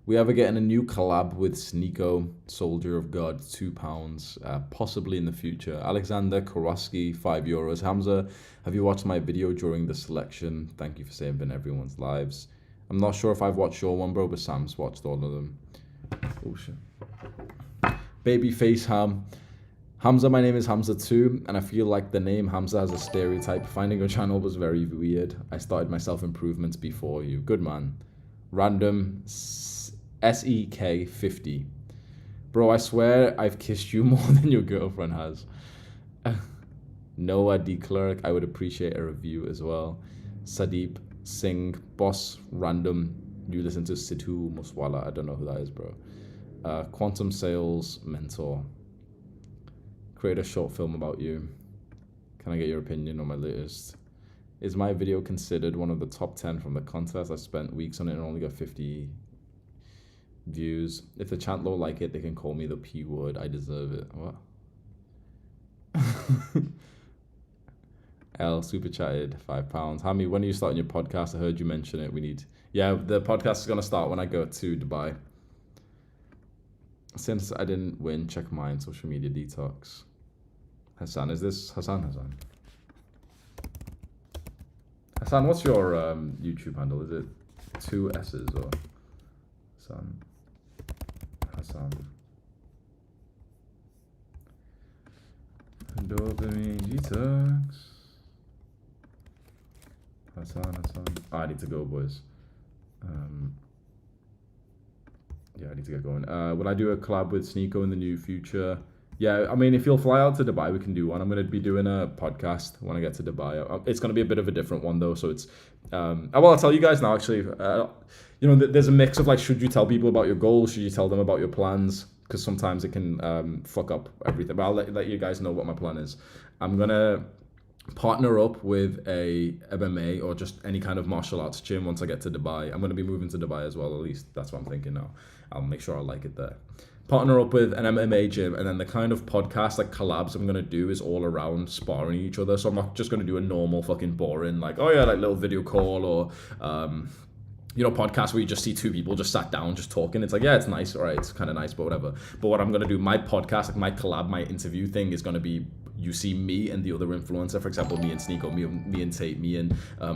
Speaker 1: We ever getting a new collab with Sneeko, Soldier of God, £2, possibly in the future. Alexander Koroski, €5. Hamza, have you watched my video during the selection? Thank you for saving everyone's lives. I'm not sure if I've watched your one, bro, but Sam's watched all of them. Oh, shit. Babyface Ham. Hamza, my name is Hamza too, and I feel like the name Hamza has a stereotype. Finding your channel was very weird. I started my self-improvements before you. Good man. Random SEK50. Bro, I swear I've kissed you more than your girlfriend has. Noah D. Clerk, I would appreciate a review as well. Sadeep Singh, Boss Random. You listen to Sidhu Muswala. I don't know who that is, bro. Quantum Sales Mentor. Create a short film about you. Can I get your opinion on my latest? Is my video considered one of the top 10 from the contest? I spent weeks on it and only got 50 views. If the chat low like it, they can call me the P word. I deserve it. What? L super chatted, £5. Hami, when are you starting your podcast? I heard you mention it. Yeah, the podcast is gonna start when I go to Dubai. Since I didn't win, check mine. Social media detox. Hassan, is this Hassan? Hassan, what's your YouTube handle? Is it 2 S's or Hassan? Dopamine detox. Hassan. Oh, I need to go, boys. Yeah, I need to get going. Will I do a collab with Sneeko in the near future? Yeah, I mean, if you'll fly out to Dubai, we can do one. I'm going to be doing a podcast when I get to Dubai. It's going to be a bit of a different one, though. So it's... I'll tell you guys now, actually. You know, there's a mix of, like, should you tell people about your goals? Should you tell them about your plans? Because sometimes it can fuck up everything. But I'll let you guys know what my plan is. I'm going to partner up with a MMA or just any kind of martial arts gym once I get to Dubai. I'm going to be moving to Dubai as well, at least that's what I'm thinking now. I'll make sure I like it there. Partner up with an MMA gym, and then the kind of podcast, like collabs I'm going to do is all around sparring each other. So I'm not just going to do a normal fucking boring, like, oh yeah, like little video call or, you know, podcast where you just see 2 people just sat down, just talking. It's like, yeah, it's nice. All right, it's kind of nice, but whatever. But what I'm going to do, my podcast, like my collab, my interview thing is going to be, you see me and the other influencer, for example, me and Sneeko, me and Tate, me and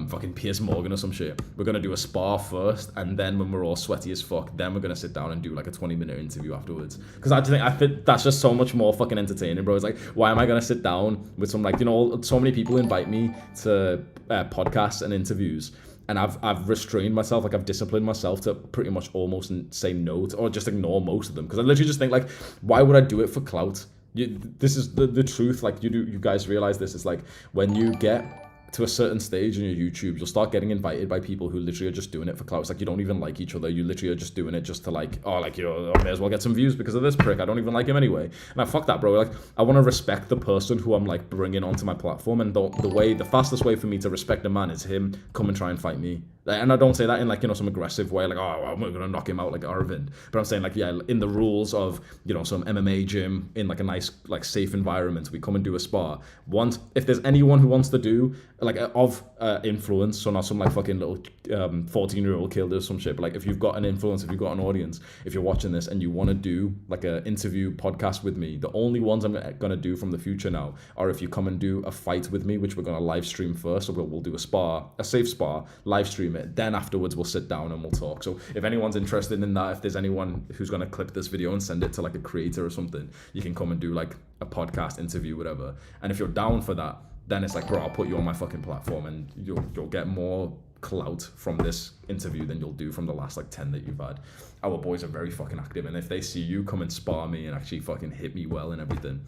Speaker 1: fucking Piers Morgan or some shit. We're going to do a spar first, and then when we're all sweaty as fuck, then we're going to sit down and do like a 20-minute interview afterwards. Because I think that's just so much more fucking entertaining, bro. It's like, why am I going to sit down with some, like, you know, so many people invite me to podcasts and interviews, and I've restrained myself, like I've disciplined myself to pretty much almost say no to, or just ignore most of them. Because I literally just think, like, why would I do it for clout? This is the truth. Like, you guys realize this. It's like when you get to a certain stage in your YouTube, you'll start getting invited by people who literally are just doing it for clout. It's like you don't even like each other. You literally are just doing it just to, like, oh, like, I may as well get some views because of this prick. I don't even like him anyway. And fuck that, bro. Like, I want to respect the person who I'm, like, bringing onto my platform. And the fastest way for me to respect a man is him come and try and fight me. And I don't say that in like, you know, some aggressive way, like, oh, I'm gonna knock him out like Arvind. But I'm saying like, yeah, in the rules of, you know, some MMA gym in like a nice, like safe environment, we come and do a spar. Once, if there's anyone who wants to do like of influence, so not some like fucking little 14-year-old kid or some shit, but like if you've got an influence, if you've got an audience, if you're watching this and you want to do like an interview podcast with me, the only ones I'm gonna do from the future now are if you come and do a fight with me, which we're gonna live stream first. So we'll do a spar, a safe spar, live stream it. Then afterwards we'll sit down and we'll talk. So if anyone's interested in that, if there's anyone who's gonna clip this video and send it to like a creator or something, you can come and do like a podcast interview, whatever. And if you're down for that, then it's like, bro, I'll put you on my fucking platform and you'll get more clout from this interview than you'll do from the last like 10 that you've had. Our boys are very fucking active, and if they see you come and spar me and actually fucking hit me well and everything,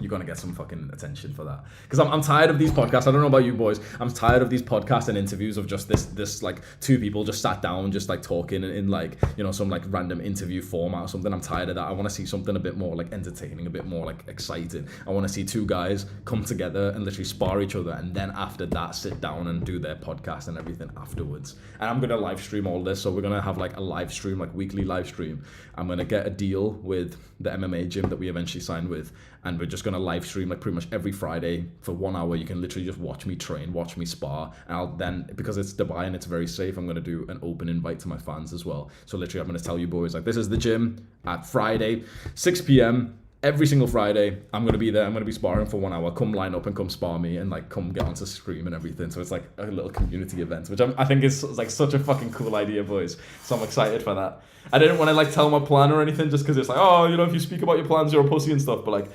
Speaker 1: you're gonna get some fucking attention for that. Because I'm tired of these podcasts. I don't know about you boys. I'm tired of these podcasts and interviews of just this like two people just sat down just like talking in like, you know, some like random interview format or something. I'm tired of that. I want to see something a bit more like entertaining, a bit more like exciting. I want to see two guys come together and literally spar each other, and then after that sit down and do their podcast and everything afterwards. And I'm gonna live stream all this. So we're gonna have like a live stream, like weekly live stream. I'm gonna get a deal with the MMA gym that we eventually signed with, and we're just gonna live stream like pretty much every Friday for 1 hour. You can literally just watch me train, watch me spar, and I'll then, because it's Dubai and it's very safe, I'm gonna do an open invite to my fans as well. So literally I'm gonna tell you boys, like, this is the gym at Friday, 6 p.m. every single Friday. I'm gonna be there. I'm gonna be sparring for 1 hour. Come line up and come spar me and like come get onto stream and everything. So it's like a little community event, which I think is like such a fucking cool idea, boys. So I'm excited for that. I didn't want to like tell my plan or anything just because it's like, oh, you know, if you speak about your plans, you're a pussy and stuff. But like,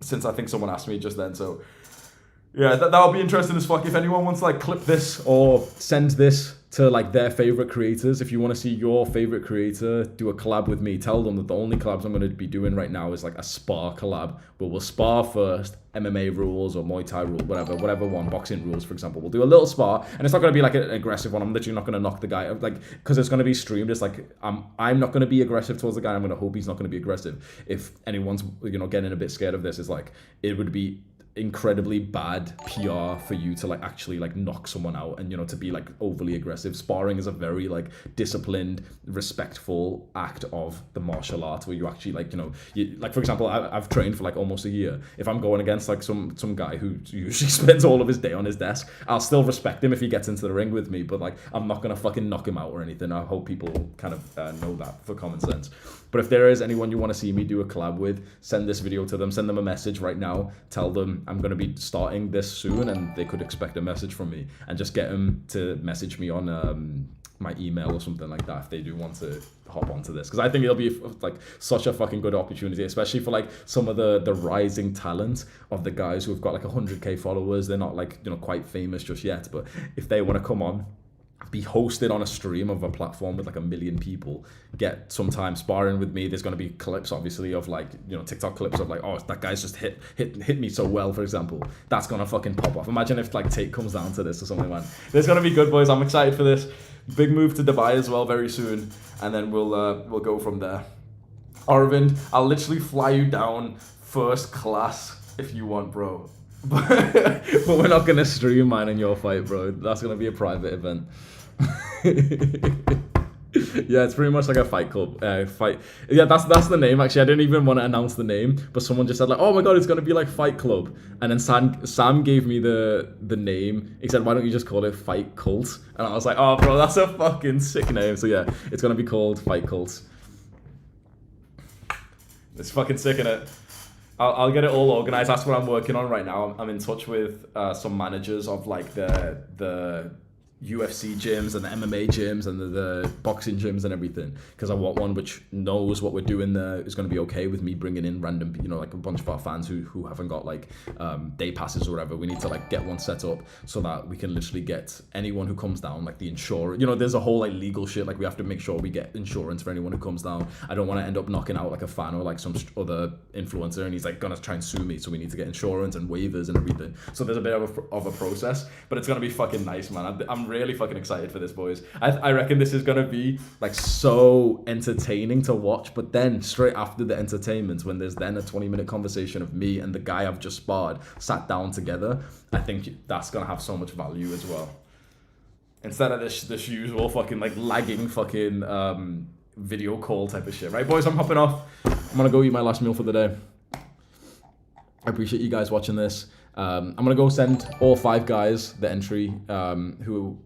Speaker 1: since I think someone asked me just then, so yeah, that'll be interesting as fuck. If anyone wants to like clip this or send this to like their favorite creators, if you want to see your favorite creator do a collab with me, tell them that the only collabs I'm going to be doing right now is like a spar collab, but we'll spar first, MMA rules or Muay Thai rule, whatever one, boxing rules for example. We'll do a little spar, and it's not going to be like an aggressive one. I'm literally not going to knock the guy out, like, because it's going to be streamed. It's like I'm not going to be aggressive towards the guy. I'm going to hope he's not going to be aggressive. If anyone's, you know, getting a bit scared of this, is like, it would be incredibly bad PR for you to like actually like knock someone out and, you know, to be like overly aggressive. Sparring is a very like disciplined, respectful act of the martial art where you actually like, you know, like for example, I've trained for like almost a year. If I'm going against like some guy who usually spends all of his day on his desk, I'll still respect him if he gets into the ring with me, but like I'm not gonna fucking knock him out or anything. I hope people kind of know that for common sense. But if there is anyone you want to see me do a collab with, send this video to them, send them a message right now, tell them I'm going to be starting this soon and they could expect a message from me, and just get them to message me on my email or something like that if they do want to hop onto this, because I think it'll be like such a fucking good opportunity, especially for like some of the rising talent of the guys who've got like 100k followers. They're not like, you know, quite famous just yet, but if they want to come on, be hosted on a stream of a platform with like 1 million people, get some time sparring with me. There's going to be clips obviously of like, you know, TikTok clips of like, oh, that guy's just hit me so well, for example. That's going to fucking pop off. Imagine if like Tate comes down to this or something, man. This is going to be good, boys. I'm excited for this. Big move to Dubai as well very soon, and then we'll go from there. Arvind, I'll literally fly you down first class if you want, bro. But we're not gonna stream mine in your fight, bro. That's gonna be a private event. Yeah, it's pretty much like a fight club. Fight. Yeah, that's the name. Actually, I didn't even want to announce the name, but someone just said like, "Oh my god, it's gonna be like Fight Club." And then Sam gave me the name. He said, "Why don't you just call it Fight Cult?" And I was like, "Oh, bro, that's a fucking sick name." So yeah, it's gonna be called Fight Cult. It's fucking sick, innit? I'll get it all organized. That's what I'm working on right now. I'm in touch with some managers of like the UFC gyms and the MMA gyms and the boxing gyms and everything, because I want one which knows what we're doing there is going to be okay with me bringing in random, you know, like a bunch of our fans who haven't got like day passes or whatever. We need to like get one set up so that we can literally get anyone who comes down, like the insurance, you know, there's a whole like legal shit, like we have to make sure we get insurance for anyone who comes down. I don't want to end up knocking out like a fan or like some other influencer and he's like gonna try and sue me, so we need to get insurance and waivers and everything. So there's a bit of a process, but it's gonna be fucking nice, man. I'm really fucking excited for this, boys. I reckon this is gonna be like so entertaining to watch, but then straight after the entertainment, when there's then a 20-minute conversation of me and the guy I've just sparred sat down together, I think that's gonna have so much value as well. instead of this usual fucking like lagging fucking video call type of shit. Right, boys, I'm hopping off. I'm gonna go eat my last meal for the day. I appreciate you guys watching this. I'm gonna go send all 5 guys the entry who